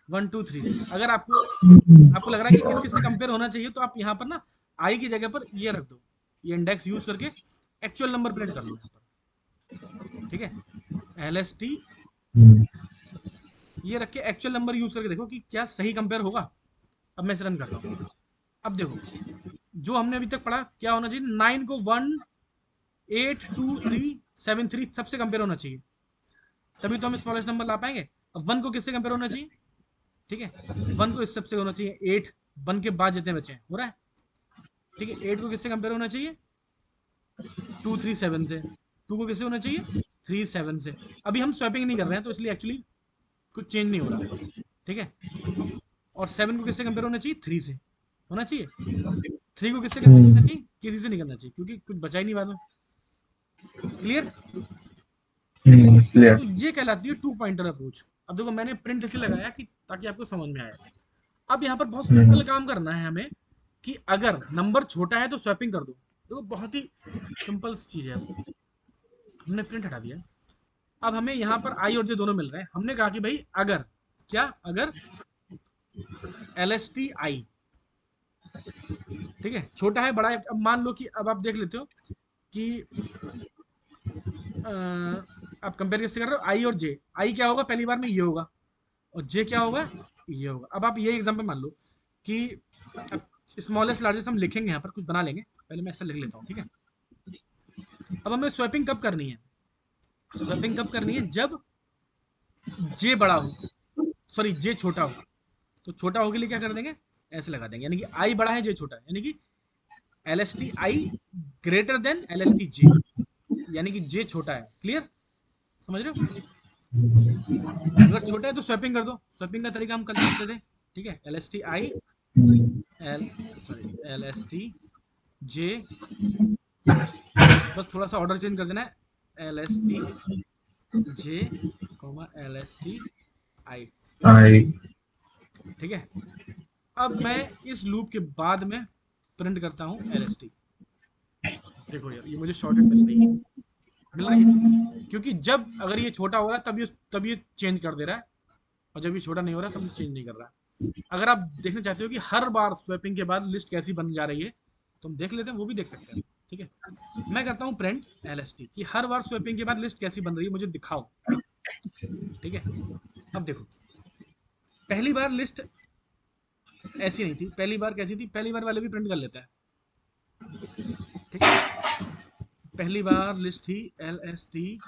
वन टू थ्री से। अगर आपको आपको लग रहा है कि किस किस से कंपेयर होना चाहिए, तो आप यहाँ पर ना आई की जगह पर ये रख दो, ये इंडेक्स यूज करके एक्चुअल नंबर प्रिंट कर लो यहाँ पर, ठीक है। एल एस टी हम्म, ये रख के एक्चुअल नंबर यूज करके देखो कि क्या सही कंपेयर होगा। अब मैं इसे रन करता हूँ। अब देखो, जो हमने अभी तक पढ़ा क्या होना चाहिए? नाइन को one, eight, two, three, seven, three सबसे कंपेयर होना चाहिए, तभी तो हम स्मॉलेस्ट नंबर ला पाएंगे। अब वन को किससे कंपेयर होना चाहिए? ठीक है, वन को इस सबसे होना चाहिए एट, वन के बाद जितने बचे हैं हो रहा है, ठीक है। एट को किससे कंपेयर होना चाहिए? टू थ्री सेवन से। टू को किससे होना चाहिए? थ्री सेवन से। अभी हम स्वैपिंग नहीं कर रहे हैं तो इसलिए एक्चुअली कुछ चेंज नहीं हो रहा, ठीक है। और सेवन को किससे कंपेयर होना चाहिए? थ्री से होना चाहिए। थ्री को किससे कंपेयर करना हम्म, चाहिए? किसी से नहीं करना चाहिए, क्योंकि कुछ बचा ही नहीं बाद में। क्लियर? क्लियर। तो ये कहलाती है टू पॉइंटर अप्रोच। अब देखो मैंने प्रिंट इसलिए लगाया कि ताकि आपको समझ में आए। अब यहाँ पर बहुत सिंपल काम करना है हमें कि अगर नंबर छोटा है तो स्वैपिंग कर दो। देखो बहुत ही सिंपल चीज है। हमने प्रिंट हटा दिया। अब हमें यहाँ पर आई और जे दोनों मिल रहे हैं। हमने कहा कि भाई अगर क्या, अगर एल एस टी आई, ठीक है, छोटा है बड़ा है। अब मान लो कि अब आप देख लेते हो कि आप कंपेयर कैसे कर रहे हो, आई और जे। आई क्या होगा, पहली बार में ये होगा, और जे क्या होगा, ये होगा। अब आप ये एग्जांपल मान लो कि अब स्मॉलेस्ट लार्जेस्ट हम लिखेंगे, यहाँ पर कुछ बना लेंगे। पहले मैं ऐसा लिख लेता हूँ, ठीक है। अब हमें स्वैपिंग कब करनी है, स्वैपिंग कब करनी है, जब जे बड़ा हो, सॉरी जे छोटा हो। तो छोटा हो के लिए क्या कर देंगे, ऐसे लगा देंगे, यानी कि आई बड़ा है जे छोटा है, यानी कि L S T I greater than L S T J, यानी कि जे छोटा है। क्लियर, समझ रहे हो। अगर छोटा है तो स्वैपिंग कर दो। स्वैपिंग का तरीका हम कल जानते थे, ठीक है। L S T I L, sorry L S T J, बस थोड़ा सा ऑर्डर चेंज कर देना है, L S T J comma L S T I, I. ठीक है। अब मैं इस लूप के बाद में प्रिंट करता हूँ एल एस टी। देखो यार, ये मुझे शॉर्टेड मिल रही है, मिल रही है, क्योंकि जब अगर ये छोटा हो रहा है तब ये चेंज कर दे रहा है, और जब ये छोटा नहीं हो रहा तब ये चेंज नहीं कर रहा है। अगर आप देखना चाहते हो कि हर बार स्वैपिंग के बाद लिस्ट कैसी बन जा रही है, तो हम देख लेते हैं, वो भी देख सकते हैं, ठीक है। मैं करता हूँ प्रिंट एल एस टी कि हर बार स्वैपिंग के बाद लिस्ट कैसी बन रही है मुझे दिखाओ, ठीक है। अब देखो, पहली बार लिस्ट ऐसी नहीं थी, पहली बार कैसी थी, पहली बार वाले भी प्रिंट कर लेता है, ठीक है। पहली बार लिस्ट थी एल एस टी,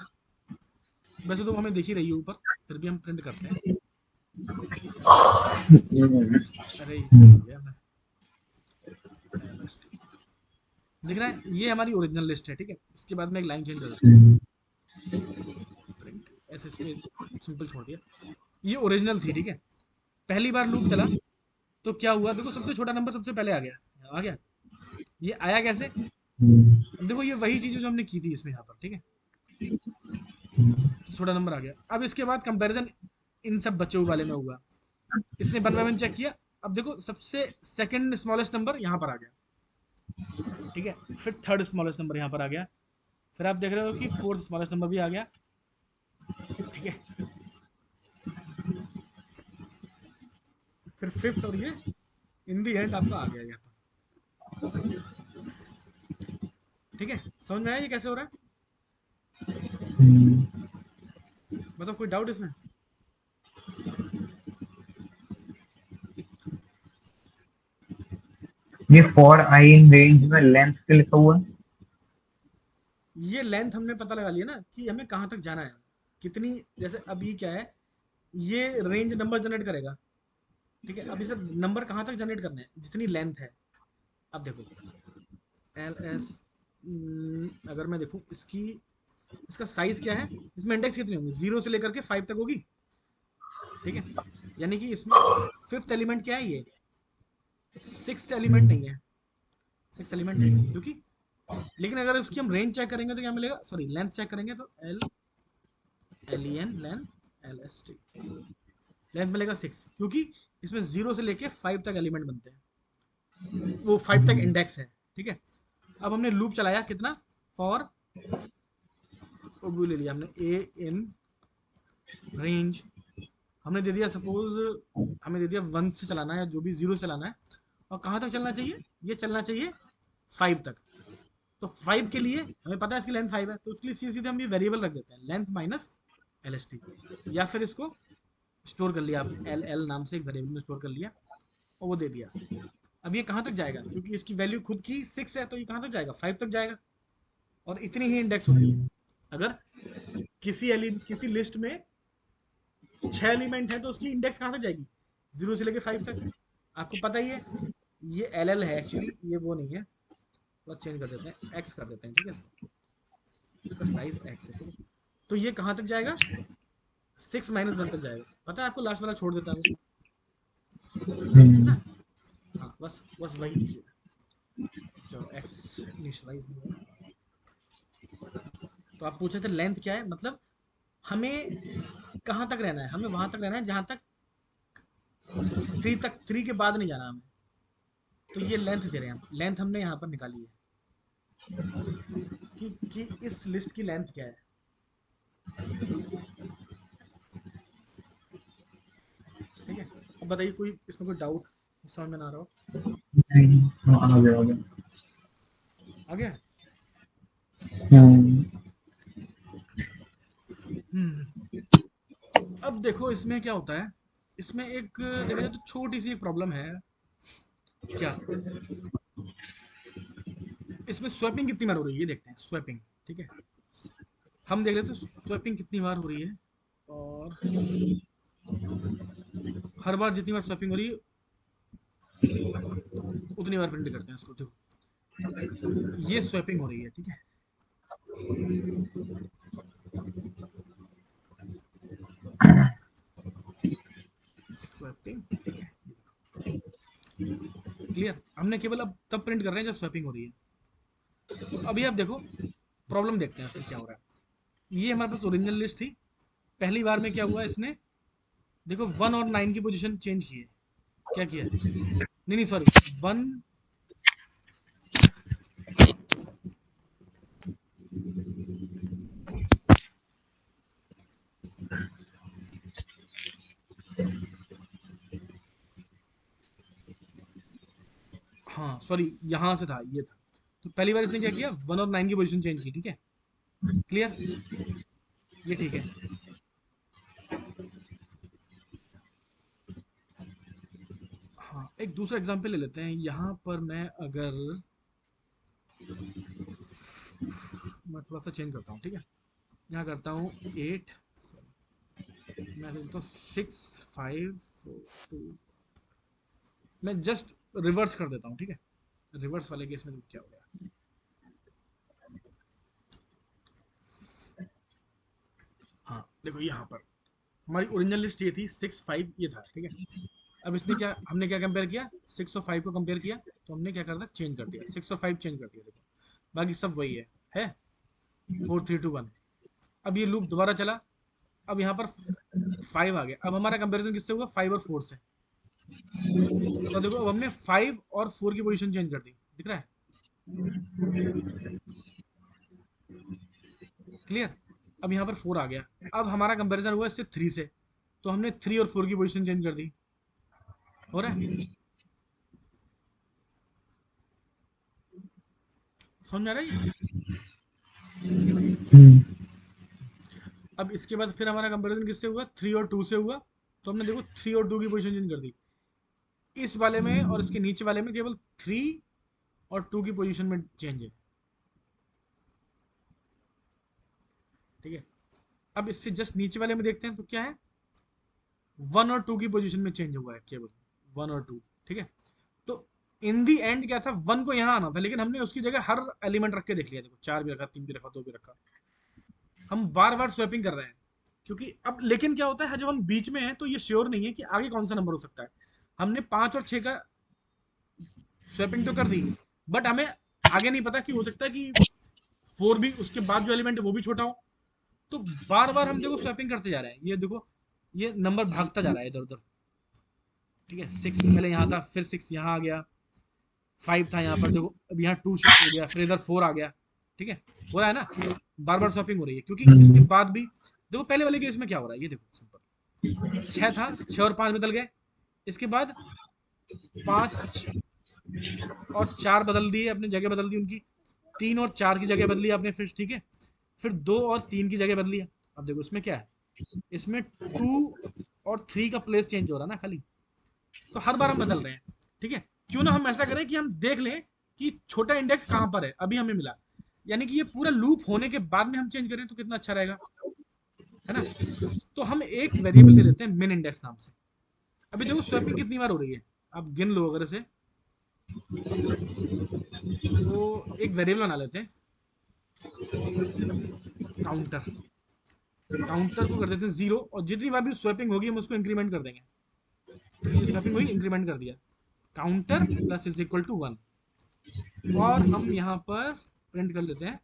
वैसे तो हमें दिख ही रही है ऊपर, फिर भी हम प्रिंट करते हैं। अरे ये क्या हो गया, मैं एल एस टी दिख रहा है, ये हमारी ओरिजिनल लिस्ट है, ठीक है। इसके बाद में एक लाइन चेंज कर देता हूँ, प्रिंट ऐसे इस पे सिंपल छोड़ दिया। ये ओरिजिनल थी, ठीक है। पहली बार लूप चला तो क्या हुआ, देखो सबसे छोटा नंबर सबसे पहले आ गया, आ गया। ये आया कैसे, अब देखो ये वही चीज जो हमने की थी इसमें यहाँ पर, ठीक है। तो छोटा नंबर आ गया। अब इसके बाद कंपैरिजन इन सब बचे हुए वाले में हुआ, इसने वन बाय वन चेक किया। अब देखो सबसे सेकंड स्मॉलेस्ट नंबर यहाँ पर आ गया, ठीक है। फिर थर्ड स्मॉलेस्ट नंबर यहाँ पर आ गया, फिर आप देख रहे हो कि फोर्थ स्मॉलेस्ट नंबर भी आ गया, ठीक है। फिर फिफ्थ, और ये इन दी एंड आपका आ गया यहाँ पर, ठीक है। समझ में आया ये कैसे हो रहा है, मतलब कोई डाउट इसमें। ये फॉर आई इन रेंज में लेंथ के लिखा हुआ है। ये लेंथ हमने पता लगा लिया ना कि हमें कहाँ तक जाना है, कितनी, जैसे अब ये क्या है, ये रेंज नंबर जनरेट करेगा, ठीक है। अब इसे नंबर कहाँ तक जनरेट करने हैं, जितनी लेंथ है। अब देखो एल एस, अगर मैं देखूं इसकी, इसका साइज क्या है, इसमें इंडेक्स कितनी होंगी, 0 से लेकर के 5 तक होगी, ठीक है। यानी कि इसमें फिफ्थ एलिमेंट क्या है, ये सिक्स्थ एलिमेंट नहीं है, सिक्स एलिमेंट नहीं है, क्योंकि, लेकिन अगर इसकी हम रेंज चेक करेंगे तो क्या मिलेगा, सॉरी लेंथ चेक करेंगे तो L L E N length L S T, length मिलेगा 6, क्योंकि इसमें 0 से लेके 5 तक एलिमेंट बनते हैं, वो 5 तक इंडेक्स है, ठीक है। अब हमने लूप चलाया कितना, फॉर, वो ले लिया हमने ए इन रेंज, हमने दे दिया सपोज, हमें दे दिया 1 से चलाना है, जो भी 0 से चलाना है, और कहाँ तक चलना चाहिए, ये चलना चाहिए 5 तक। तो 5 के लिए हमें पता है इसकी लेंथ 5 है, तो इसके लिए सीधे सीधे हम ये वेरिएबल रख देते हैं, length minus L S T, या फिर इसको स्टोर कर लिया आप, एल एल नाम से एक वेरिएबल में स्टोर कर लिया, और वो दे दिया। अब ये कहाँ तक जाएगा, क्योंकि इसकी वैल्यू खुद की 6 है, तो ये कहाँ तक जाएगा, 5 तक जाएगा, और इतनी ही इंडेक्स होती है। अगर किसी लिस्ट में 6 एलिमेंट है तो उसकी इंडेक्स कहाँ तक जाएगी, 0 से लेके 5 तक। आपको पता ही है, ये एल एल है एक्चुअली, ये वो नहीं है, थोड़ा चेंज कर देते हैं, एक्स कर देते हैं, ठीक है। इसका साइज एक्स है, ठीक है। तो ये कहाँ तक जाएगा, 6 - 1 तक जाएगा, पता है आपको, लास्ट वाला छोड़ देता है वो, है ना। हाँ, बस बस वही चीज़ है, जो एक्स इनिशियलाइज नहीं हुआ। तो आप पूछे थे लेंथ क्या है, मतलब हमें कहाँ तक रहना है, हमें वहां तक रहना है जहां तक 3 तक, 3 के बाद नहीं जाना हमें। तो ये लेंथ दे रहे हैं हम, लेंथ हमने यहाँ पर निकाली है कि इस लिस्ट की लेंथ क्या है। ठीक है, अब बताइए कोई इसमें कोई डाउट समझ में ना आ रहा हो? नहीं, हाँ, आ गया आ गया। आ गया? हम्म, अब देखो इसमें क्या होता है, इसमें एक देखा जाए तो छोटी सी एक प्रॉब्लम है। क्या? इसमें स्वैपिंग कितनी बार हो रही है ये देखते हैं, स्वैपिंग। ठीक है, हम देख लेते हैं स्वैपिंग कितनी बार हो रही है, और हर बार जितनी बार स्वैपिंग हो रही है उतनी बार प्रिंट करते हैं इसको। देखो ये स्वैपिंग हो रही है, ठीक है, स्वैपिंग। ठीक है, क्लियर। हमने केवल अब तब प्रिंट कर रहे हैं जब स्वैपिंग हो रही है। तो अभी आप देखो प्रॉब्लम देखते हैं उसमें क्या हो रहा है। ये हमारे पास ओरिजिनल लिस्ट थी, पहली बार में क्या हुआ इसने, देखो 1 और 9 की पोजीशन चेंज की है। क्या किया? नहीं नहीं सॉरी, 1, हाँ सॉरी, यहाँ से था, ये था। तो पहली बार इसने क्या किया, 1 और 9 की पोजीशन चेंज की। ठीक है, क्लियर, ये ठीक है। हाँ, एक दूसरा एग्जांपल ले लेते हैं। यहाँ पर मैं थोड़ा सा चेंज करता हूँ। ठीक है, यहाँ करता हूँ 8, मैं लिखता हूँ 6 5 4 2, मैं जस्ट रिवर्स कर देता हूँ। ठीक है, रिवर्स वाले केस में क्या हो गया, हाँ देखो यहाँ पर हमारी ओरिजिनल लिस्ट ये थी, 6 5 ये था। ठीक है, अब इसने क्या, हमने क्या कंपेयर किया, 6 और 5 को कंपेयर किया, तो हमने क्या कर दिया, चेंज कर दिया, 6 और 5 चेंज कर दिया। देखो बाकी सब वही है 4 3 2 1। अब ये लूप दोबारा चला, अब यहाँ पर 5 आ गया। अब हमारा कंपेरिजन किससे हुआ, 5 और 4 से। तो देखो अब हमने 5 और 4 की पोजीशन चेंज कर दी, दिख रहा है, क्लियर। अब यहाँ पर 4 आ गया, अब हमारा कंपेरिजन हुआ इससे 3 से, तो हमने 3 और 4 की पोजीशन चेंज कर दी। हो रहा है, समझ में आ रहा है ये? हम्म, अब इसके बाद फिर हमारा कंपेरिजन किससे हुआ, 3 और 2 से हुआ, तो हमने देखो 3 और 2 की पोजीशन चेंज कर दी। इस वाले में और इसके नीचे वाले में केवल 3 और 2 की पोजीशन में चेंज है। ठीक है, अब इससे जस्ट नीचे वाले में देखते हैं तो क्या है, 1 और 2 की पोजीशन में चेंज हुआ है, केवल 1 और 2। ठीक है, तो इन दी एंड क्या था, 1 को यहाँ आना था, लेकिन हमने उसकी जगह हर एलिमेंट रख के देख लिया। देखो 4 भी रखा, 3 भी रखा, 2 भी रखा, हम बार बार स्वैपिंग कर रहे हैं। क्योंकि अब लेकिन क्या होता है, जब हम बीच में हैं तो ये श्योर नहीं है कि आगे कौन सा नंबर हो सकता है। हमने 5 और 6 का स्वैपिंग तो कर दी, बट हमें आगे नहीं पता कि हो सकता है कि 4 भी, उसके बाद जो एलिमेंट है वो भी छोटा हो। तो बार बार हम देखो स्वैपिंग करते जा रहे हैं। ये देखो ये नंबर भागता जा रहा है इधर उधर। ठीक है, 6 पहले यहाँ था, फिर 6 यहाँ आ गया, 5 था यहाँ पर, देखो अब यहाँ 2 शिफ्ट हो गया, फिर इधर 4 आ गया। ठीक है, हो रहा है ना, बार बार स्वैपिंग हो रही है। क्योंकि उसके हम्म, बाद भी देखो पहले वाले केस में क्या हो रहा है, ये देखो सिंपल, 6 था, 6 और 5 बदल गए, इसके बाद 5 और 4 बदल दिए, अपनी जगह बदल दी उनकी, 3 और 4 की जगह बदली आपने फिर। ठीक है, फिर 2 और 3 की जगह बदली है। अब देखो इसमें क्या है, इसमें 2 और 3 का प्लेस चेंज हो रहा है ना खाली, तो हर बार हम बदल रहे हैं। ठीक है, क्यों ना हम ऐसा करें कि हम देख लें कि छोटा इंडेक्स कहां पर है, अभी हमें मिला, यानी कि ये पूरा लूप होने के बाद में हम चेंज करें तो कितना अच्छा रहेगा, है ना। तो हम एक वेरिएबल ले हम्म, लेते हैं मिन इंडेक्स नाम से। अभी देखो स्वैपिंग कितनी बार हो रही है, आप गिन लो अगर इसे। तो एक वेरिएबल बना लेते हैं, काउंटर, काउंटर को कर देते हैं 0, और जितनी बार भी स्वैपिंग होगी हम उसको इंक्रीमेंट कर देंगे। तो ये स्वैपिंग हुई, इंक्रीमेंट कर दिया, counter plus is equal to 1, और हम यहाँ पर प्रिंट कर लेते हैं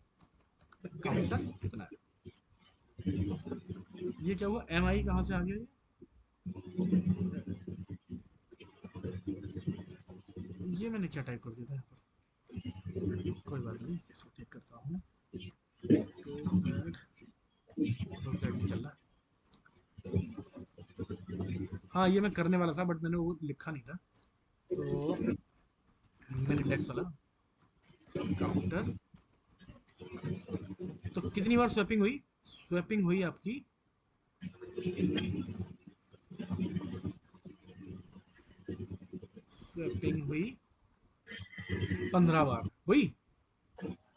काउंटर कितना है। ये क्या हुआ, एम आई कहाँ से आ गया ये मैंने क्या टाइप कर दिया था यहाँ पर, कोई बात नहीं, इसको ठीक करता हूँ। दो जेड में चल रहा है। हाँ ये मैं करने वाला था बट मैंने वो लिखा नहीं था, तो मिन इंडेक्स वाला काउंटर। तो कितनी बार स्वैपिंग हुई, स्वैपिंग हुई आपकी स्वैपिंग हुई 15 बार हुई,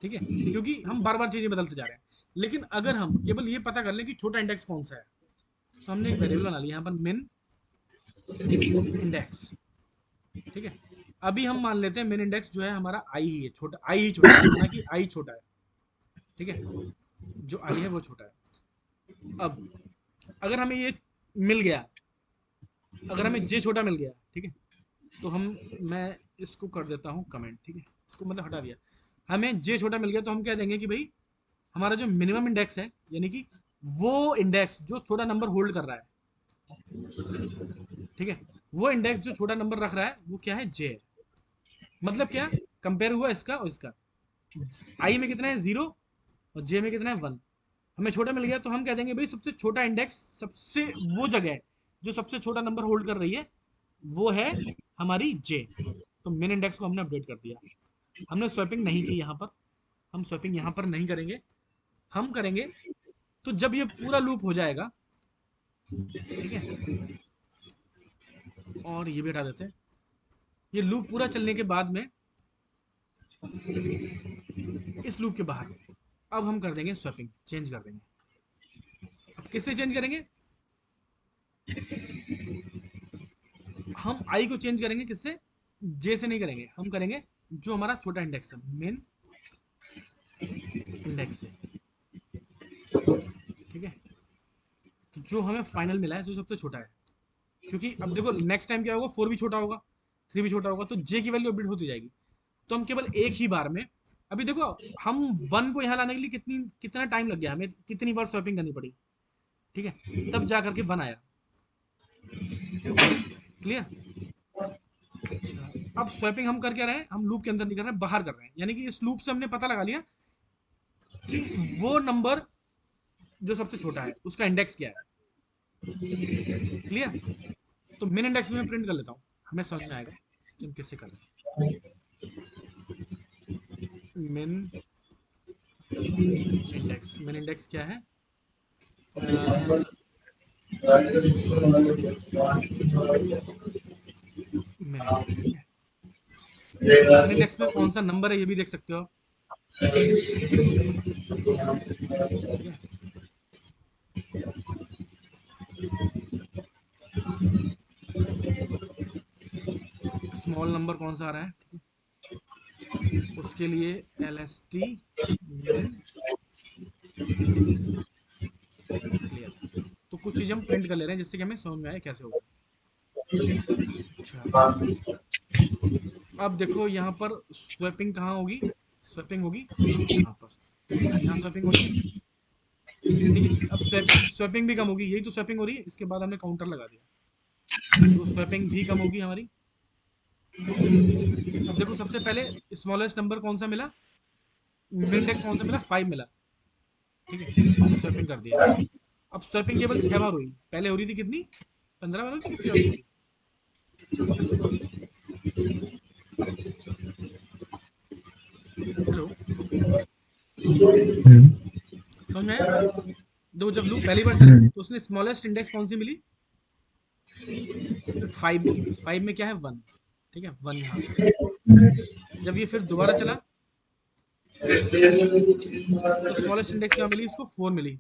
ठीक है, क्योंकि हम बार बार चीजें बदलते जा रहे हैं। लेकिन अगर हम केवल ये पता कर लें कि छोटा इंडेक्स कौन सा है, तो हमने एक वेरिएबल बना लिया यहाँ पर मिन इंडेक्स, ठीक है। अभी हम मान लेते हैं मिन इंडेक्स जो है हमारा आई ही है, छोटा आई ही छोटा है, माना कि आई छोटा है, ठीक है, जो आई है वो छोटा है। अब अगर हमें ये मिल गया, अगर हमें जे छोटा मिल गया, ठीक है, तो मैं इसको कर देता हूँ कमेंट, ठीक है, इसको मतलब हटा दिया। हमें जे छोटा मिल गया तो हम क्या देंगे कि भाई हमारा जो मिनिमम इंडेक्स है, यानी कि वो इंडेक्स जो छोटा नंबर होल्ड कर रहा है, ठीक है, वो इंडेक्स जो छोटा नंबर रख रहा है वो क्या है, जे है। मतलब क्या, कंपेयर हुआ इसका और इसका, आई में कितना है 0 और जे में कितना है 1। हमें छोटा मिल गया तो हम कह देंगे भाई सबसे छोटा इंडेक्स, सबसे वो जगह जो सबसे छोटा नंबर होल्ड कर रही है वो है हमारी जे। तो मिन इंडेक्स को हमने अपडेट कर दिया। हमने स्वैपिंग नहीं की यहाँ पर, हम स्वैपिंग यहाँ पर नहीं करेंगे, हम करेंगे तो जब ये पूरा लूप हो जाएगा, ठीक है, और ये भी हटा देते हैं। ये लूप पूरा चलने के बाद में इस लूप के बाहर अब हम कर देंगे स्वैपिंग, चेंज कर देंगे। अब किससे चेंज करेंगे, हम आई को चेंज करेंगे किससे, जे से नहीं करेंगे, हम करेंगे जो हमारा छोटा इंडेक्स है मेन इंडेक्स से, ठीक है, तो जो हमें फाइनल मिला है जो सबसे छोटा है। क्योंकि अब देखो नेक्स्ट टाइम क्या होगा, 4 भी छोटा होगा, 3 भी छोटा होगा, तो जे की वैल्यू अपडेट होती जाएगी। तो हम केवल एक ही बार में, अभी देखो हम 1 को यहाँ लाने के लिए कितना टाइम लग गया, हमें कितनी बार स्वैपिंग करनी पड़ी, ठीक है, तब जा करके 1 आया। क्लियर। अच्छा, अब स्वैपिंग हम कर क्या रहे हैं, हम लूप के अंदर नहीं कर रहे हैं, बाहर कर रहे हैं। यानी कि इस लूप से हमने पता लगा लिया कि वो नंबर जो सबसे छोटा है उसका इंडेक्स क्या है। क्लियर। तो मिन इंडेक्स में मैं प्रिंट कर लेता हूँ, हमें समझ में आएगा कि हम किससे कर रहे हैं। मिन इंडेक्स क्या है, मिन इंडेक्स, ठीक है। मिन इंडेक्स में कौन सा नंबर है ये भी देख सकते हो आप, ठीक है। स्मॉल नंबर कौन सा आ रहा है, उसके लिए lst min क्लियर। तो कुछ चीज़ हम प्रिंट कर ले रहे हैं जिससे कि हमें समझ में आए कैसे होगा। अच्छा, अब देखो यहाँ पर स्वैपिंग कहाँ होगी, स्वैपिंग होगी यहाँ पर, यहाँ स्वैपिंग हो रही है, यानी कि अब स्वैपिंग भी कम होगी, यही तो स्वैपिंग हो रही है, इसके बाद हमने काउंटर लगा दिया तो स्वैपिंग भी कम होगी हमारी। अब देखो सबसे पहले स्मॉलेस्ट नंबर कौन सा मिला, मिन इंडेक्स कौन सा मिला, 5 मिला, ठीक है, हमने स्वैपिंग कर दिया। अब स्वैपिंग केवल 6 बार हुई, पहले हो रही थी कितनी, 15 बार हुई थी, कितनी बार हुई थी, हेलो, समझ में आया। देखो जब लूप पहली बार चला तो उसने स्मॉलेस्ट इंडेक्स कौन सी मिली, 5 मिली, 5 में क्या है 1, ठीक है, 1 यहाँ पे। जब ये फिर दोबारा चला तो स्मॉलेस्ट इंडेक्स क्या मिली इसको, 4 मिली,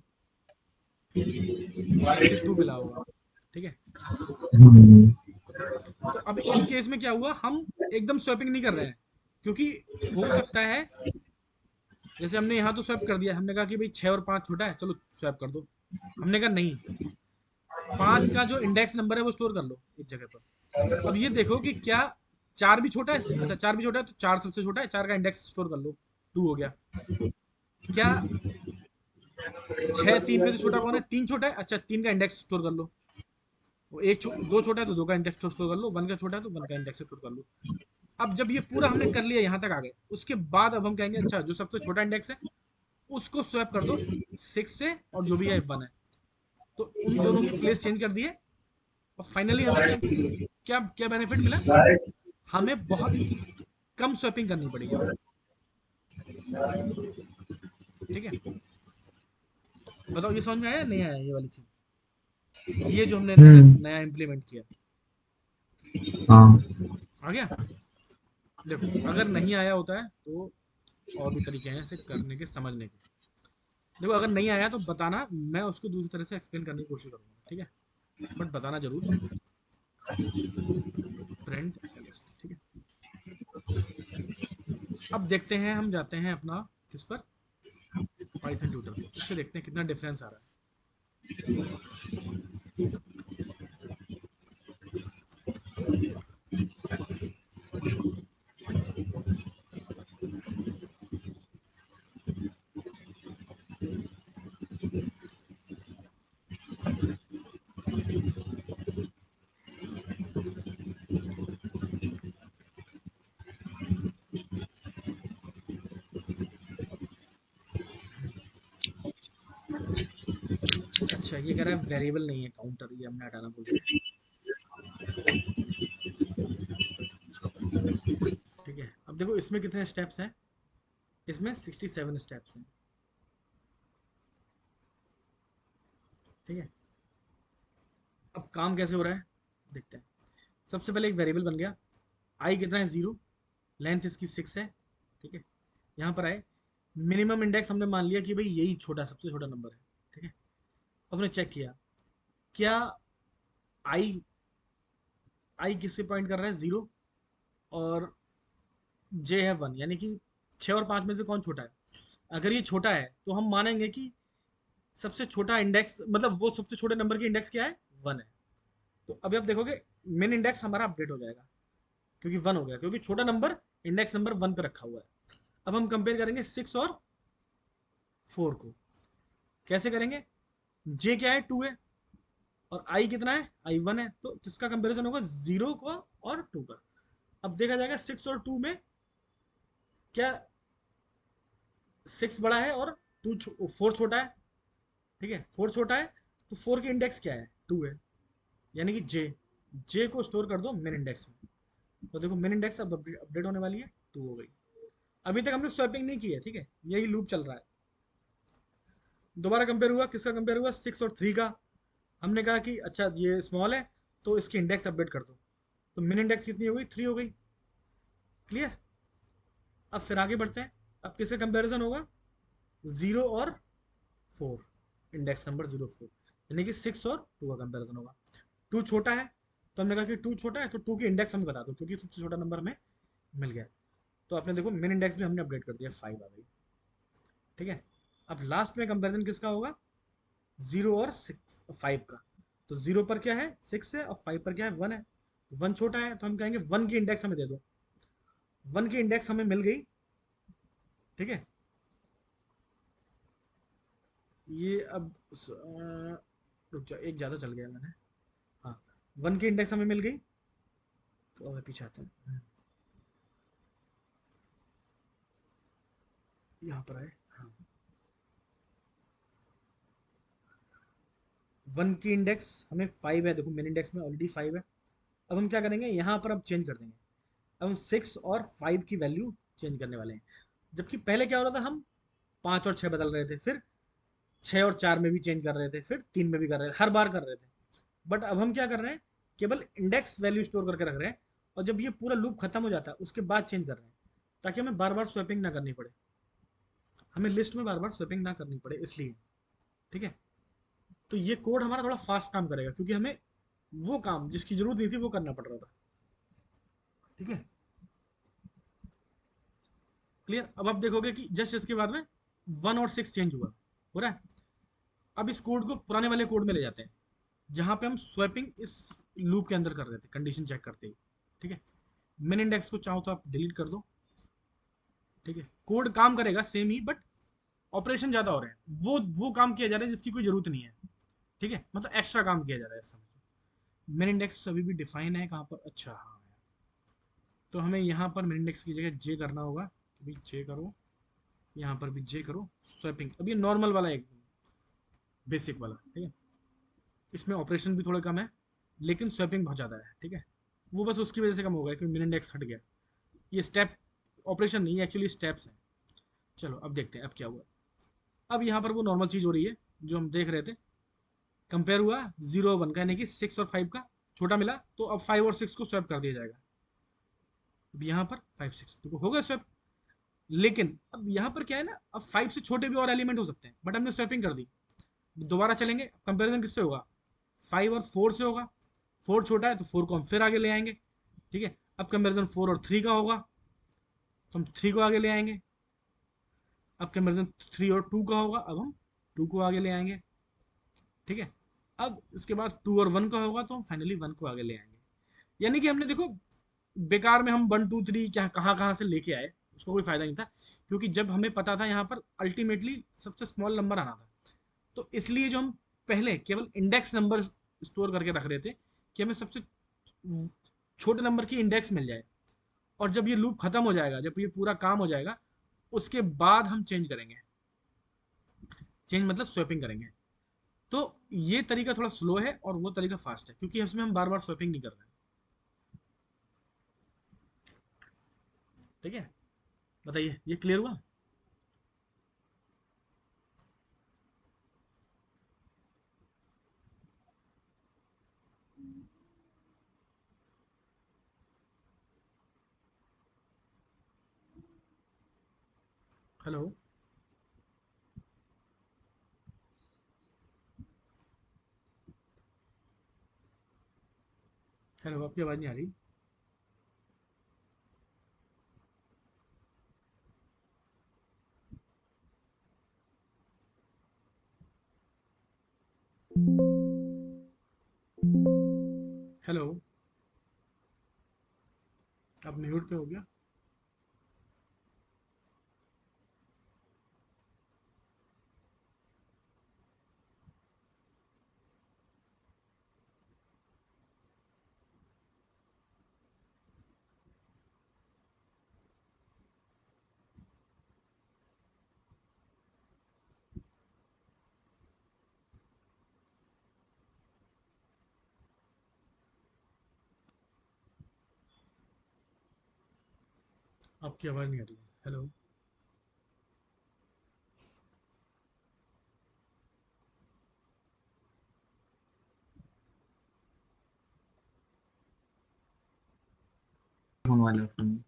ये 2 मिला होगा, ठीक है। तो अब इस केस में क्या हुआ, हम एकदम स्वैपिंग नहीं कर रहे हैं, क्योंकि हो सकता है, जैसे हमने यहाँ तो स्वैप कर दिया, हमने कहा कि भाई 6 और 5 छोटा है, चलो स्वैप कर दो। हमने कहा नहीं, 5 का जो इंडेक्स नंबर है वो स्टोर कर लो एक जगह पर। अब ये देखो कि क्या 4 भी छोटा है, अच्छा 4 भी छोटा है तो 4 सबसे छोटा है, 4 का इंडेक्स स्टोर कर लो, 2 हो गया। क्या 6 3 में से छोटा कौन है? 3 छोटा है, अच्छा 3 का इंडेक्स स्टोर कर लो। वो दो छोटा है तो 2 का इंडेक्स स्टोर कर लो, 1 का छोटा है तो 1 का इंडेक्स स्टोर कर लो। अब जब ये पूरा हमने कर लिया, यहाँ तक आ गए, उसके बाद अब हम कहेंगे अच्छा जो सबसे छोटा इंडेक्स है उसको स्वैप कर दो 6 से, और जो भी है 1 है, तो उन दोनों की प्लेस चेंज कर दिए। और फाइनली हमें क्या क्या क्या बेनिफिट मिला? हमें बहुत कम स्वैपिंग करनी पड़ी अब। ठीक है, बताओ ये समझ में आया नहीं आया ये वाली चीज, ये जो हमने हम्म। नया इम्प्लीमेंट किया? हाँ। आ गया? देखो अगर नहीं आया होता है तो और भी तरीके हैं इसे करने के, समझने के। देखो अगर नहीं आया तो बताना, मैं उसको दूसरी तरह से एक्सप्लेन करने की कोशिश करूंगा, ठीक है, बट बताना जरूर। प्रिंट लिस्ट, ठीक है। अब देखते हैं, हम जाते हैं अपना किस पर, पाइथन ट्यूटर पे, इस पे देखते हैं कितना डिफरेंस आ रहा है। अच्छा ये कह रहा है वेरिएबल नहीं है काउंटर, ये हमने हटाना भूल गए। ठीक है, अब देखो इसमें कितने स्टेप्स हैं, इसमें 67 स्टेप्स हैं। ठीक है, अब काम कैसे हो रहा है देखते हैं। सबसे पहले एक वेरिएबल बन गया, आई कितना है 0, लेंथ इसकी 6 है। ठीक है, यहाँ पर आए, मिनिमम इंडेक्स हमने मान लिया कि भाई यही छोटा, सबसे छोटा नंबर है। ठीक है, हमने चेक किया क्या आई आई किससे पॉइंट कर रहा है? 0, और जे है 1, यानी कि 6 और 5 में से कौन छोटा है? अगर ये छोटा है तो हम मानेंगे कि सबसे छोटा इंडेक्स, मतलब वो सबसे छोटे नंबर की इंडेक्स क्या है? 1 है। तो अभी आप देखोगे मिन इंडेक्स हमारा अपडेट हो जाएगा, क्योंकि 1 हो गया, क्योंकि छोटा नंबर इंडेक्स नंबर 1 पे रखा हुआ है। अब हम कंपेयर करेंगे 6 और 4 को। कैसे करेंगे? जे क्या है? 2 है, और आई कितना है? आई 1 है, तो किसका कंपेरिजन होगा? 0 का और 2 का। अब देखा जाएगा 6 और 2 में क्या 6 बड़ा है और 4 छोटा है। ठीक है, 4 छोटा है, तो 4 की इंडेक्स क्या है? 2 है, यानी कि जे, जे को स्टोर कर दो मिन इंडेक्स में। तो देखो मिन इंडेक्स अब अपडेट होने वाली है, 2 हो गई। अभी तक हमने स्वैपिंग नहीं की है, ठीक है, यही लूप चल रहा है। दोबारा कंपेयर हुआ, किसका कंपेयर हुआ? 6 और 3 का। हमने कहा कि अच्छा ये स्मॉल है तो इसकी इंडेक्स अपडेट कर दो, तो मिन इंडेक्स कितनी हो गई? 3 हो गई। क्लियर? अब फिर आगे बढ़ते हैं। अब किसका कंपेरिजन होगा? 0 और 4, इंडेक्स नंबर 0 4, यानी कि 6 और 2 का कंपेरिजन होगा। 2 छोटा है, तो हमने कहा कि 2 छोटा है तो 2 की इंडेक्स हमें बता दो, क्योंकि सबसे छोटा नंबर हमें मिल गया। तो आपने देखो मिन इंडेक्स भी हमने अपडेट कर दिया, 5 आ गई। ठीक है, अब लास्ट में कंपेरिजन किसका होगा? 0 और 6 5 का। तो 0 पर क्या है? 6 है, और 5 पर क्या है? 1 है। 1 छोटा है तो हम कहेंगे 1 की इंडेक्स हमें दे दो। 1 की इंडेक्स हमें मिल गई। ठीक है, ये अब रुक जाओ, एक ज़्यादा चल गया मैंने। हाँ, 1 की इंडेक्स हमें मिल गई, तो अब पीछे आते हैं, यहाँ पर आए। हाँ, 1 की इंडेक्स हमें 5 है, देखो मेन इंडेक्स में ऑलरेडी 5 है। अब हम क्या करेंगे, यहाँ पर अब चेंज कर देंगे। अब हम 6 और 5 की वैल्यू चेंज करने वाले हैं। जबकि पहले क्या हो रहा था, हम 5 और 6 बदल रहे थे, फिर 6 और 4 में भी चेंज कर रहे थे, फिर 3 में भी कर रहे थे, हर बार कर रहे थे। बट अब हम क्या कर रहे हैं, केवल इंडेक्स वैल्यू स्टोर करके रख रहे हैं, और जब ये पूरा लूप खत्म हो जाता है उसके बाद चेंज कर रहे हैं, ताकि हमें बार बार स्वैपिंग ना करनी पड़े, हमें लिस्ट में बार बार स्वैपिंग ना करनी पड़े, इसलिए। ठीक है, तो ये कोड हमारा थोड़ा फास्ट काम करेगा, क्योंकि हमें वो काम जिसकी जरूरत नहीं थी वो करना पड़ रहा था। ठीक है, क्लियर? अब आप देखोगे कि जस्ट इसके बाद में 1 और 6 चेंज हुआ, हो रहा है। अब इस कोड को पुराने वाले कोड में ले जाते हैं, जहां पे हम स्वैपिंग इस लूप के अंदर कर रहे थे, कंडीशन चेक करते ही। ठीक है, मिन इंडेक्स को चाहो तो आप डिलीट कर दो। ठीक है, कोड काम करेगा सेम ही, बट ऑपरेशन ज्यादा हो रहे हैं, वो काम किया जा रहा है जिसकी कोई जरूरत नहीं है, ठीक है, मतलब एक्स्ट्रा काम किया जा रहा है समझो। मिन इंडेक्स अभी भी डिफाइन है कहाँ पर, अच्छा हाँ, तो हमें यहाँ पर मिन इंडेक्स की जगह जे करना होगा, अभी जे करो, यहाँ पर भी जे करो, स्वैपिंग, अब ये नॉर्मल वाला है, बेसिक वाला, ठीक है, इसमें ऑपरेशन भी थोड़ा कम है लेकिन स्वैपिंग बहुत ज़्यादा है, ठीक है, वो बस उसकी वजह से कम हो गया क्योंकि मिन इंडेक्स हट गया, ये स्टेप ऑपरेशन नहीं है एक्चुअली, स्टेप्स हैं। चलो अब देखते हैं अब क्या हुआ। अब यहाँ पर वो नॉर्मल चीज़ हो रही है जो हम देख रहे थे, कंपेयर हुआ 0 1 का, यानी कि 6 और 5 का छोटा मिला, तो अब 5 और 6 को स्वैप कर दिया जाएगा। अब यहाँ पर 5 6 तो हो गया स्वैप, लेकिन अब यहाँ पर क्या है ना, अब 5 से छोटे भी और एलिमेंट हो सकते हैं, बट हमने स्वैपिंग कर दी। दोबारा चलेंगे, कंपेरिजन किससे होगा, 5 और 4 से होगा, 4 छोटा है तो 4 को हम फिर आगे ले आएंगे, ठीक है। अब कंपेरिजन 4 और 3 का होगा तो हम 3 को आगे ले आएंगे। अब कंपेरिजन 3 और 2 का होगा, अब हम 2 को आगे ले आएंगे, ठीक है। अब इसके बाद 2 और 1 का होगा तो हम फाइनली 1 को आगे ले आएंगे। यानी कि हमने देखो, बेकार में हम 1 2 3 क्या कहाँ कहाँ से लेके आए, उसका कोई फायदा नहीं था, क्योंकि जब हमें पता था यहाँ पर अल्टीमेटली सबसे स्मॉल नंबर आना था, तो इसलिए जो हम पहले केवल इंडेक्स नंबर स्टोर करके रख रहे थे कि हमें सबसे छोटे नंबर की इंडेक्स मिल जाए, और जब ये लूप खत्म हो जाएगा, जब ये पूरा काम हो जाएगा, उसके बाद हम चेंज करेंगे, चेंज मतलब स्वैपिंग करेंगे। तो ये तरीका थोड़ा स्लो है और वो तरीका फास्ट है, क्योंकि इसमें हम बार बार स्वैपिंग नहीं कर रहे हैं, ठीक है। बताइए ये क्लियर हुआ। हेलो, हेलो, आपकी आवाज़ नहीं आ रही। हेलो, आप म्यूट पे हो गया। आपकी आवाज़ नहीं आ रही है। हेलो, फोन वाला फोन,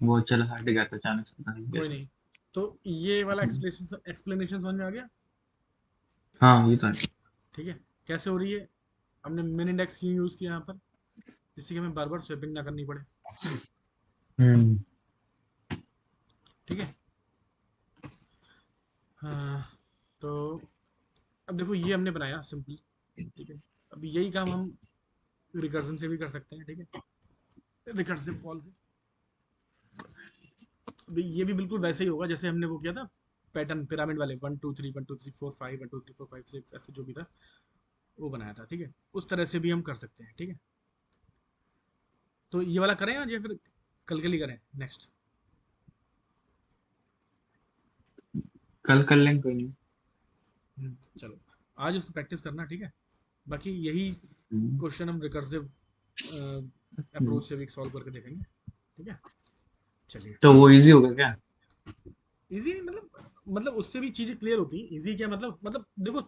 वो चल हट गया था अचानक से, पता नहीं कोई कैसे। नहीं, तो ये वाला एक्सप्लेनेशन एक्सप्लेनेशन समझ में आ गया, हाँ ये तो है। ठीक है। कैसे हो रही है, हमने मिन इंडेक्स क्यों यूज़ किया यहाँ पर, जिससे कि हमें बार बार स्वैपिंग ना करनी पड़े, हम्म। ठीक है। हाँ, तो अब देखो ये हमने बनाया सिंपल, ठीक है। अब यही काम हम रिकर्जन से भी कर सकते हैं, ठीक है, रिकर्सिव कॉल से। अभी ये भी बिल्कुल वैसे ही होगा जैसे हमने वो किया था, पैटर्न पिरामिड वाले, 1 2 3 1 2 3 4 5 1 2 3 4 5 6 ऐसे जो भी था वो बनाया था, ठीक है। उस तरह से भी हम कर सकते हैं, ठीक है। तो ये वाला करें आज या फिर कल के लिए करें नेक्स्ट। कल कर लेंगे, कोई नहीं। चलो, आज उसको प्रैक्टिस करना, ठीक है। बाकी यही हम्म। क्वेश्चन हम रिकर्सिव हम्म। अप्रोच से भी सॉल्व करके देखेंगे, ठीक है। चलिए तो ठीक वो है। इजी होगा क्या? इजी मतलब उससे भी चीज़ें क्लियर होती हैं। इजी क्या मतलब देखो,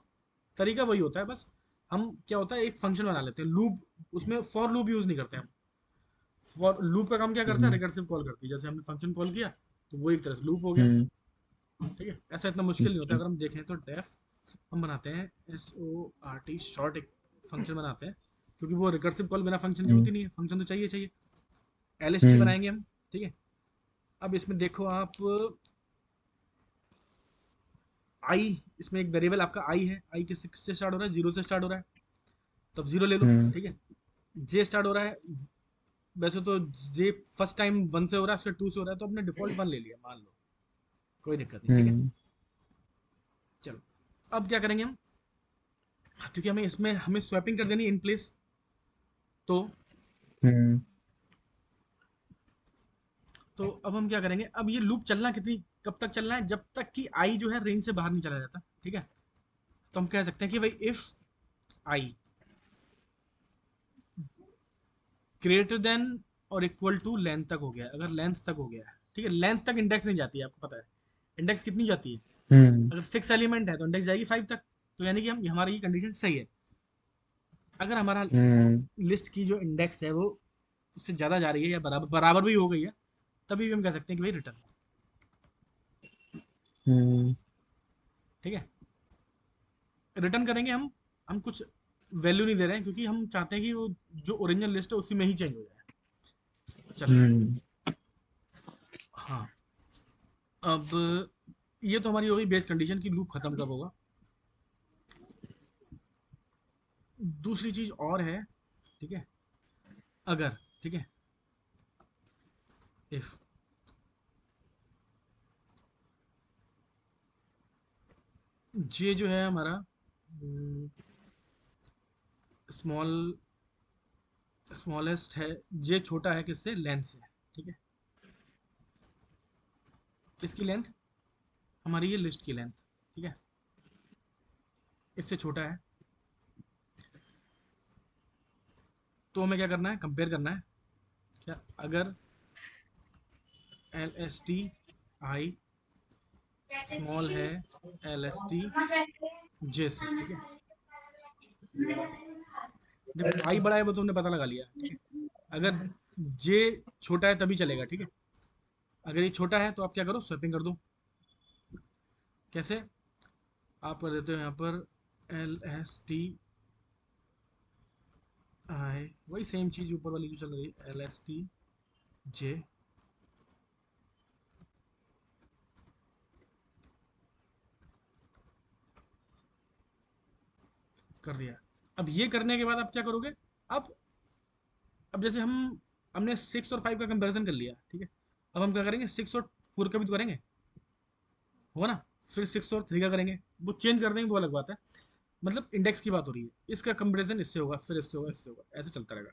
तरीका वही होता है, बस हम क्या होता है, एक फंक्शन बना लेते हैं लूप, उसमें फॉर लूप यूज़ नहीं करते हम। फॉर लूप का काम क्या करता है, हम्म। रिकर्सिव कॉल करती है, जैसे हमने फंक्शन कॉल किया तो वो एक तरह से लूप हो गया, हम्म। ठीक है। ऐसा इतना मुश्किल नहीं होता, अगर हम देखें तो डेफ हम बनाते हैं, SORT शॉर्ट एक फंक्शन बनाते हैं, क्योंकि वो रिकर्सिव कॉल बिना फंक्शन की हम्म। होती नहीं है, फंक्शन तो चाहिए चाहिए। LST हम्म। बनाएंगे हम, ठीक है। अब इसमें देखो आप, आई, इसमें एक वेरिएबल आपका आई है, आई किस से स्टार्ट हो रहा है, 0 से स्टार्ट हो रहा है, तब 0 ले लो, हम्म। ठीक है। जे स्टार्ट हो रहा है, वैसे तो जे फर्स्ट टाइम 1 से हो रहा है, उसका 2 से हो रहा है, तो अपने डिफॉल्ट 1 ले लिया मान लो, कोई दिक्कत नहीं, ठीक है। हम्म। अब क्या करेंगे हम, क्योंकि हमें इसमें हमें स्वैपिंग कर देनी इन प्लेस, तो हम्म तो अब हम क्या करेंगे, अब ये लूप चलना कितनी, कब तक चलना है, जब तक कि आई जो है रेंज से बाहर नहीं चला जाता, ठीक है। तो हम कह सकते हैं कि भाई इफ आई ग्रेटर देन और इक्वल टू लेंथ तक हो गया है। अगर लेंथ तक हो गया है, ठीक है, लेंथ तक इंडेक्स नहीं जाती है, आपको पता है इंडेक्स कितनी जाती है। हम्म अगर 6 एलिमेंट है तो इंडेक्स जाएगी 5 तक, तो यानी कि हम हमारी ये कंडीशन सही है। अगर हमारा हम्म लिस्ट की जो इंडेक्स है वो उससे ज़्यादा जा रही है या बराबर बराबर भी हो गई है, तभी भी हम कह सकते हैं कि भाई रिटर्न, हम्म ठीक है। रिटर्न करेंगे हम कुछ वैल्यू नहीं दे रहे हैं, क्योंकि हम चाहते हैं कि वो जो ओरिजिनल लिस्ट है उसी में ही चेंज हो जाए। चलो, हम्म हाँ, अब ये तो हमारी हो गई बेस कंडीशन की लूप खत्म कब होगा। दूसरी चीज और है, ठीक है, अगर, ठीक है, इफ जे जो है हमारा स्मॉल स्मॉलेस्ट है, जे छोटा है किससे, लेंथ से, ठीक है। किसकी लेंथ, हमारी ये लिस्ट की लेंथ, ठीक है, इससे छोटा है। तो हमें क्या करना है, कंपेयर करना है। क्या, अगर एल एस टी आई स्मॉल है एल एस टी जे से, ठीक है। देखो आई बड़ा है वो तुमने पता लगा लिया, ठीक है। अगर जे छोटा है तभी चलेगा, ठीक है। अगर ये छोटा है तो आप क्या करो, स्वैपिंग कर दो। कैसे, आप कर देते हो यहाँ पर एल एस टी आई, वही सेम चीज ऊपर वाली जो चल रही है, एल एस टी जे कर दिया। अब ये करने के बाद आप क्या करोगे, अब अब जैसे हमने 6 और 5 का कंपैरिजन कर लिया, ठीक है। अब हम क्या करेंगे, 6 और 4 का भी तो करेंगे, होगा ना। फिर 6 और 3 का करेंगे, वो चेंज कर देंगे वो अलग बात है। मतलब इंडेक्स की बात हो रही है, इसका कंपैरिजन इससे होगा, फिर इससे होगा, इससे होगा, ऐसे चलता रहेगा।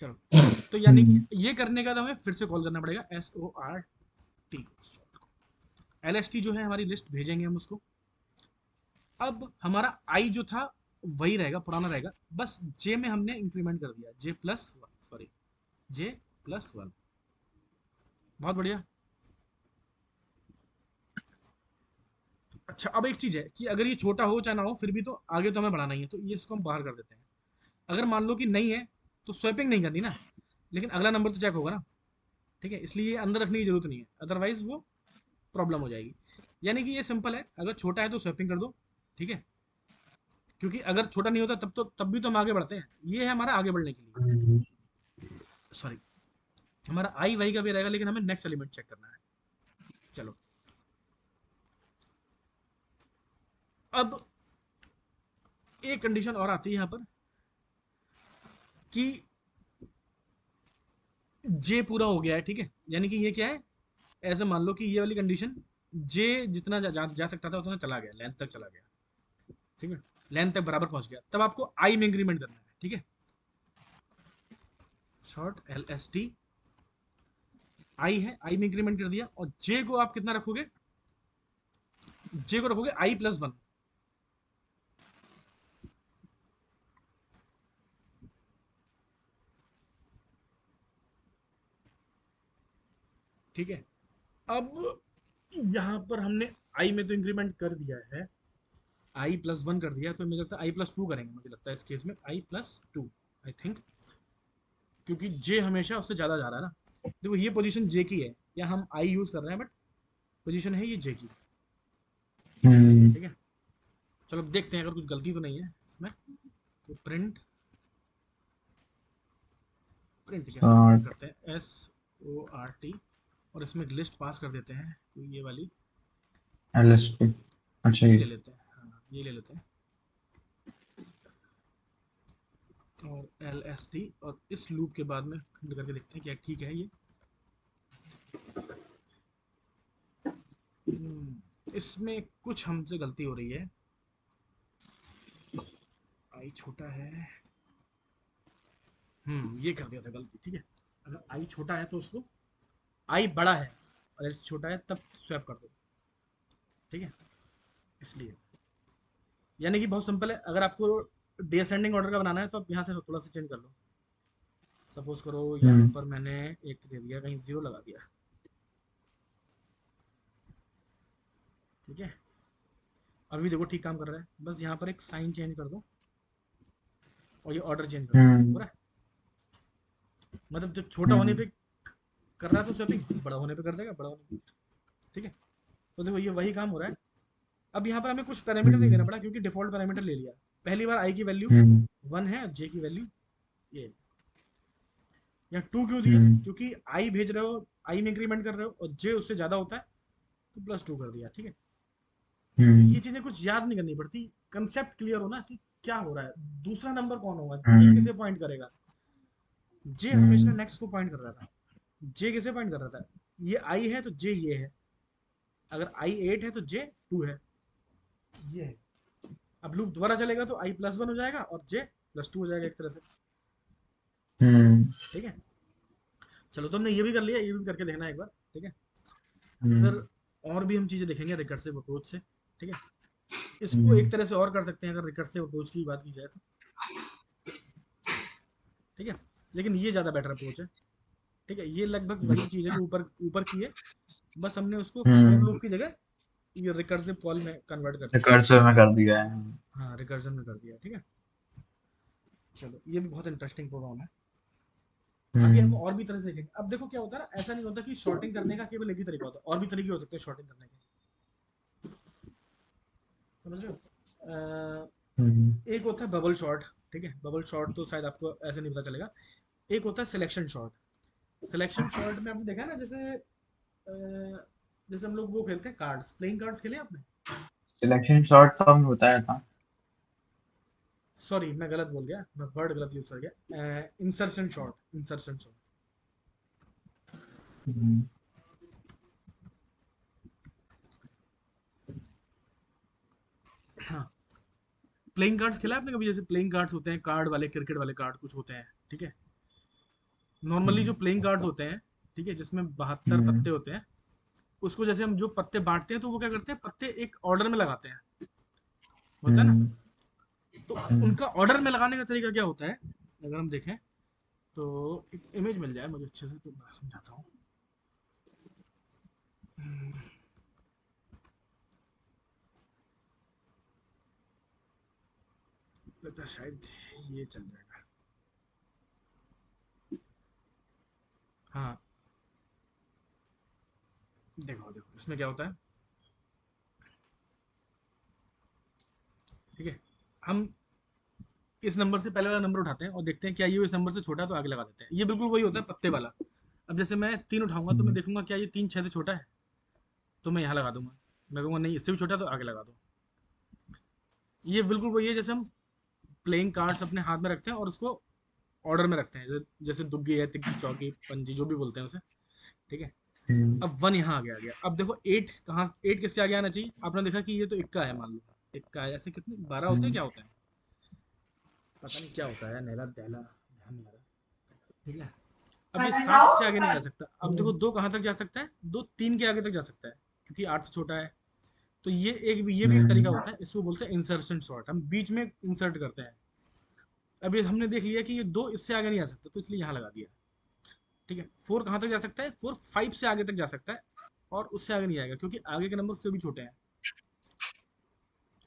चलो, तो यानी कि हम्म ये करने का तो हमें फिर से कॉल करना पड़ेगा एस ओ आर टी को। एल एस टी जो है हमारी लिस्ट भेजेंगे हम उसको। अब हमारा आई जो था वही रहेगा, पुराना रहेगा, बस जे में हमने इंक्रीमेंट कर दिया, जे प्लस वन, सॉरी, जे प्लस वन। बहुत बढ़िया। अच्छा, अब एक चीज है कि अगर ये छोटा हो चाहे ना हो, फिर भी तो आगे तो हमें बढ़ाना ही है, तो ये इसको हम बाहर कर देते हैं। अगर मान लो कि नहीं है, तो स्वैपिंग नहीं करनी ना, लेकिन अगला नंबर तो चेक होगा ना, ठीक है। इसलिए ये अंदर रखने की जरूरत नहीं है, अदरवाइज वो प्रॉब्लम हो जाएगी। यानी कि ये सिंपल है, अगर छोटा है तो स्वैपिंग कर दो, ठीक है। क्योंकि अगर छोटा नहीं होता तब भी तो हम आगे बढ़ते हैं, ये है हमारा आगे बढ़ने के लिए। हम्म सॉरी, हमारा आई वही का भी रहेगा, लेकिन हमें नेक्स्ट एलिमेंट चेक करना है। चलो, अब एक कंडीशन और आती है यहाँ पर कि जे पूरा हो गया है, ठीक है। यानी कि ये क्या है, ऐसे मान लो कि ये वाली कंडीशन, जे जितना जा सकता था उतना चला गया, लेंथ तक चला गया, ठीक है, लेंथ तक बराबर पहुंच गया। तब आपको आई में इंक्रीमेंट करना है, ठीक है। शॉर्ट एल एस टी आई है, आई में इंक्रीमेंट कर दिया, और जे को आप कितना रखोगे, जे को रखोगे आई प्लस वन, ठीक है। अब यहाँ पर हमने आई में तो इंक्रीमेंट कर दिया है, आई प्लस वन कर दिया, तो मुझे लगता है आई प्लस टू करेंगे, मुझे लगता है इस केस में आई प्लस टू, आई थिंक, क्योंकि जे हमेशा उससे ज़्यादा जा रहा है ना। देखो ये पोजीशन जे की है, या हम आई यूज़ कर रहे हैं, बट पोजीशन है ये जे की, हम्म ठीक है। चलो अब देखते हैं अगर कुछ गलती तो नहीं है इसमें। तो प्रिंट, प्रिंट क्या, प्रिंट करते हैं एस ओ आर टी, और इसमें लिस्ट पास कर देते हैं, तो ये वाली LSP अच्छा ये ये ले लेते हैं, हाँ ये ले लेते हैं, और एल एस टी, और इस लूप के बाद में प्रिंट करके देखते हैं क्या ठीक है ये। इसमें कुछ हमसे गलती हो रही है, आई छोटा है, ये कर दिया था गलती, ठीक है। अगर आई छोटा है तो उसको, आई बड़ा है और एस छोटा है तब स्वैप कर दो, ठीक है। इसलिए यानी कि बहुत सिंपल है, अगर आपको डिसेंडिंग ऑर्डर का बनाना है तो आप यहाँ से थोड़ा सा चेंज कर लो। सपोज करो यहाँ हम्म पर मैंने एक दे दिया, कहीं जीरो लगा दिया, ठीक है। अभी देखो ठीक काम कर रहा है, बस यहाँ पर एक साइन चेंज कर दो और ये ऑर्डर चेंज कर दो, हो हम्म रहा है। मतलब जब छोटा होने हम्म पे कर रहा है तो स्वैपिंग, बड़ा होने पे कर देगा बड़ा होने पे, ठीक है। तो देखो ये वही काम हो रहा है। अब यहाँ पर हमें कुछ पैरामीटर नहीं देना हम्म पड़ा क्योंकि डिफॉल्ट पैरामीटर ले लिया। पहली बार आई की वैल्यू हम्म 1 है, जे की वैल्यू ये। यहाँ 2 क्यों दिया, हम्म क्योंकि आई भेज रहे हो, आई में इंक्रीमेंट कर रहे हो और जे उससे ज़्यादा होता है तो +2 कर दिया, ठीक है। हम्म ये चीज़ें कुछ याद नहीं करनी पड़ती, कंसेप्ट क्लियर हो ना कि क्या हो रहा है। दूसरा नंबर कौन होगा, ये हम्म किसे पॉइंट करेगा, जे हमेशा हम्म नेक्स्ट को पॉइंट कर रहा था। जे किसे पॉइंट कर रहा था, ये आई है तो जे ये है, अगर आई 8 है तो जे 2 है, ये है। अब लूप दोबारा चलेगा तो आई +1 हो जाएगा और जे +2 हो जाएगा एक तरह से, हम्म ठीक है। चलो तो हमने ये भी कर लिया, ये भी करके देखना एक बार, ठीक है। फिर हम्म और भी हम चीज़ें देखेंगे रिकर्सिव अप्रोच से, ठीक है। इसको एक हम्म तरह से और कर सकते हैं अगर रिकर्सिव अप्रोच की बात की जाए तो, ठीक है। लेकिन ये ज़्यादा बेटर अप्रोच है, ठीक है। ये लगभग वही चीज़ है जो ऊपर ऊपर की है, बस हमने उसको फॉर हम्म लूप की जगह ये रिकर्सिव कॉल में कन्वर्ट कर दिया, कर्सर में कर दिया है। हाँ रिकर्जन में कर दिया, ठीक है। चलो ये भी बहुत इंटरेस्टिंग प्रोग्राम है। आगे हम हम्म और भी तरह से देखेंगे। अब देखो क्या होता है ना, ऐसा नहीं होता कि शॉर्टिंग करने का केवल एक ही तरीका होता है, और भी तरीके हो सकते हैं शॉर्टिंग करने के, समझ रहे हो। हम्म एक होता है बबल शॉर्ट, ठीक है। बबल शॉर्ट तो शायद आपको ऐसे नहीं पता चलेगा। एक होता है सिलेक्शन शॉर्ट। सिलेक्शन शॉर्ट में आपने देखा है ना, जैसे हम लोग वो खेलते हैं कार्ड्स, प्लेइंग कार्ड्स खेले हैं आपने। सिलेक्शन शॉट तो हमने बताया था। सॉरी मैं गलत बोल गया, मैं वर्ड गलत यूज कर गया। इंसर्शन शॉर्ट, इंसर्शन शॉर्ट, हम्म हाँ। प्लेइंग कार्ड्स खेला है आपने कभी, जैसे प्लेइंग कार्ड्स होते हैं कार्ड वाले, क्रिकेट वाले कार्ड कुछ होते हैं, ठीक है। नॉर्मली जो प्लेइंग कार्ड्स होते हैं, ठीक है, जिसमें 72 हम्म पत्ते होते हैं, उसको जैसे हम जो पत्ते बांटते हैं तो वो क्या करते हैं, पत्ते एक ऑर्डर में लगाते हैं, होता है ना। हम्म तो हम्म उनका ऑर्डर में लगाने का तरीका क्या होता है, अगर हम देखें तो एक इमेज मिल जाए मुझे अच्छे से तो मैं समझाता हूँ। लगता है शायद ये चल जाएगा, हाँ। देखो देखो इसमें क्या होता है, ठीक है। हम इस नंबर से पहले वाला नंबर उठाते हैं और देखते हैं क्या ये इस नंबर से छोटा है तो आगे लगा देते हैं। ये बिल्कुल वही होता है पत्ते वाला। अब जैसे मैं 3 उठाऊंगा तो मैं हम्म देखूंगा क्या ये 3 6 से छोटा है, तो मैं यहाँ लगा दूंगा। मैं कहूँगा नहीं इससे भी छोटा है तो आगे लगा दो। ये बिल्कुल वही है जैसे हम प्लेइंग कार्ड्स अपने हाथ में रखते हैं और उसको ऑर्डर में रखते हैं, जैसे दुग्गी है, तिग्गी, चौकी, पंजी, जो भी बोलते हैं उसे, ठीक है। हम्म अब 1 यहाँ आगे आ गया। अब देखो 8 कहाँ, 8 किसके आगे आना चाहिए, आपने देखा कि ये तो इक्का है, मान लो इक्का है। ऐसे कितने 12 होते हैं, हम्म क्या होता है पता नहीं क्या होता है, नैला दैला ध्यान नहीं आ रहा, ठीक है। अब ये 7 से आगे नहीं जा सकता। अब देखो 2 कहाँ तक जा सकता है, 2 3 के आगे तक जा सकता है क्योंकि 8 से छोटा है। तो ये भी एक तरीका हम्म होता है, इसको बोलते हैं इंसर्शन शॉर्ट, हम बीच में इंसर्ट करते हैं। अब ये हमने देख लिया कि ये 2 इससे आगे नहीं आ सकता तो इसलिए यहाँ लगा दिया, ठीक है। 4 कहाँ तक जा सकता है, 4 5 से आगे तक जा सकता है और उससे आगे नहीं आएगा क्योंकि आगे के नंबर उससे भी छोटे हैं।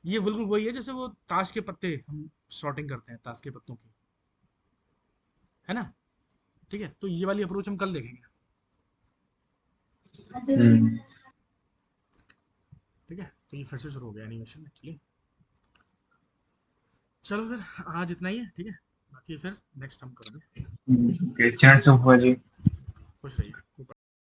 ये बिल्कुल वही है जैसे वो ताश के पत्ते हम शॉर्टिंग करते हैं, ताश के पत्तों की, है ना। ठीक है, तो ये वाली अप्रोच हम कल देखेंगे, हम्म ठीक है। तो ये फिर से शुरू हो गया एनिमेशन एक्चुअली। चलो फिर आज इतना ही है, ठीक है। बाकी फिर नेक्स्ट हम करेंगे। चैट सुपर जी। खुश रहिए।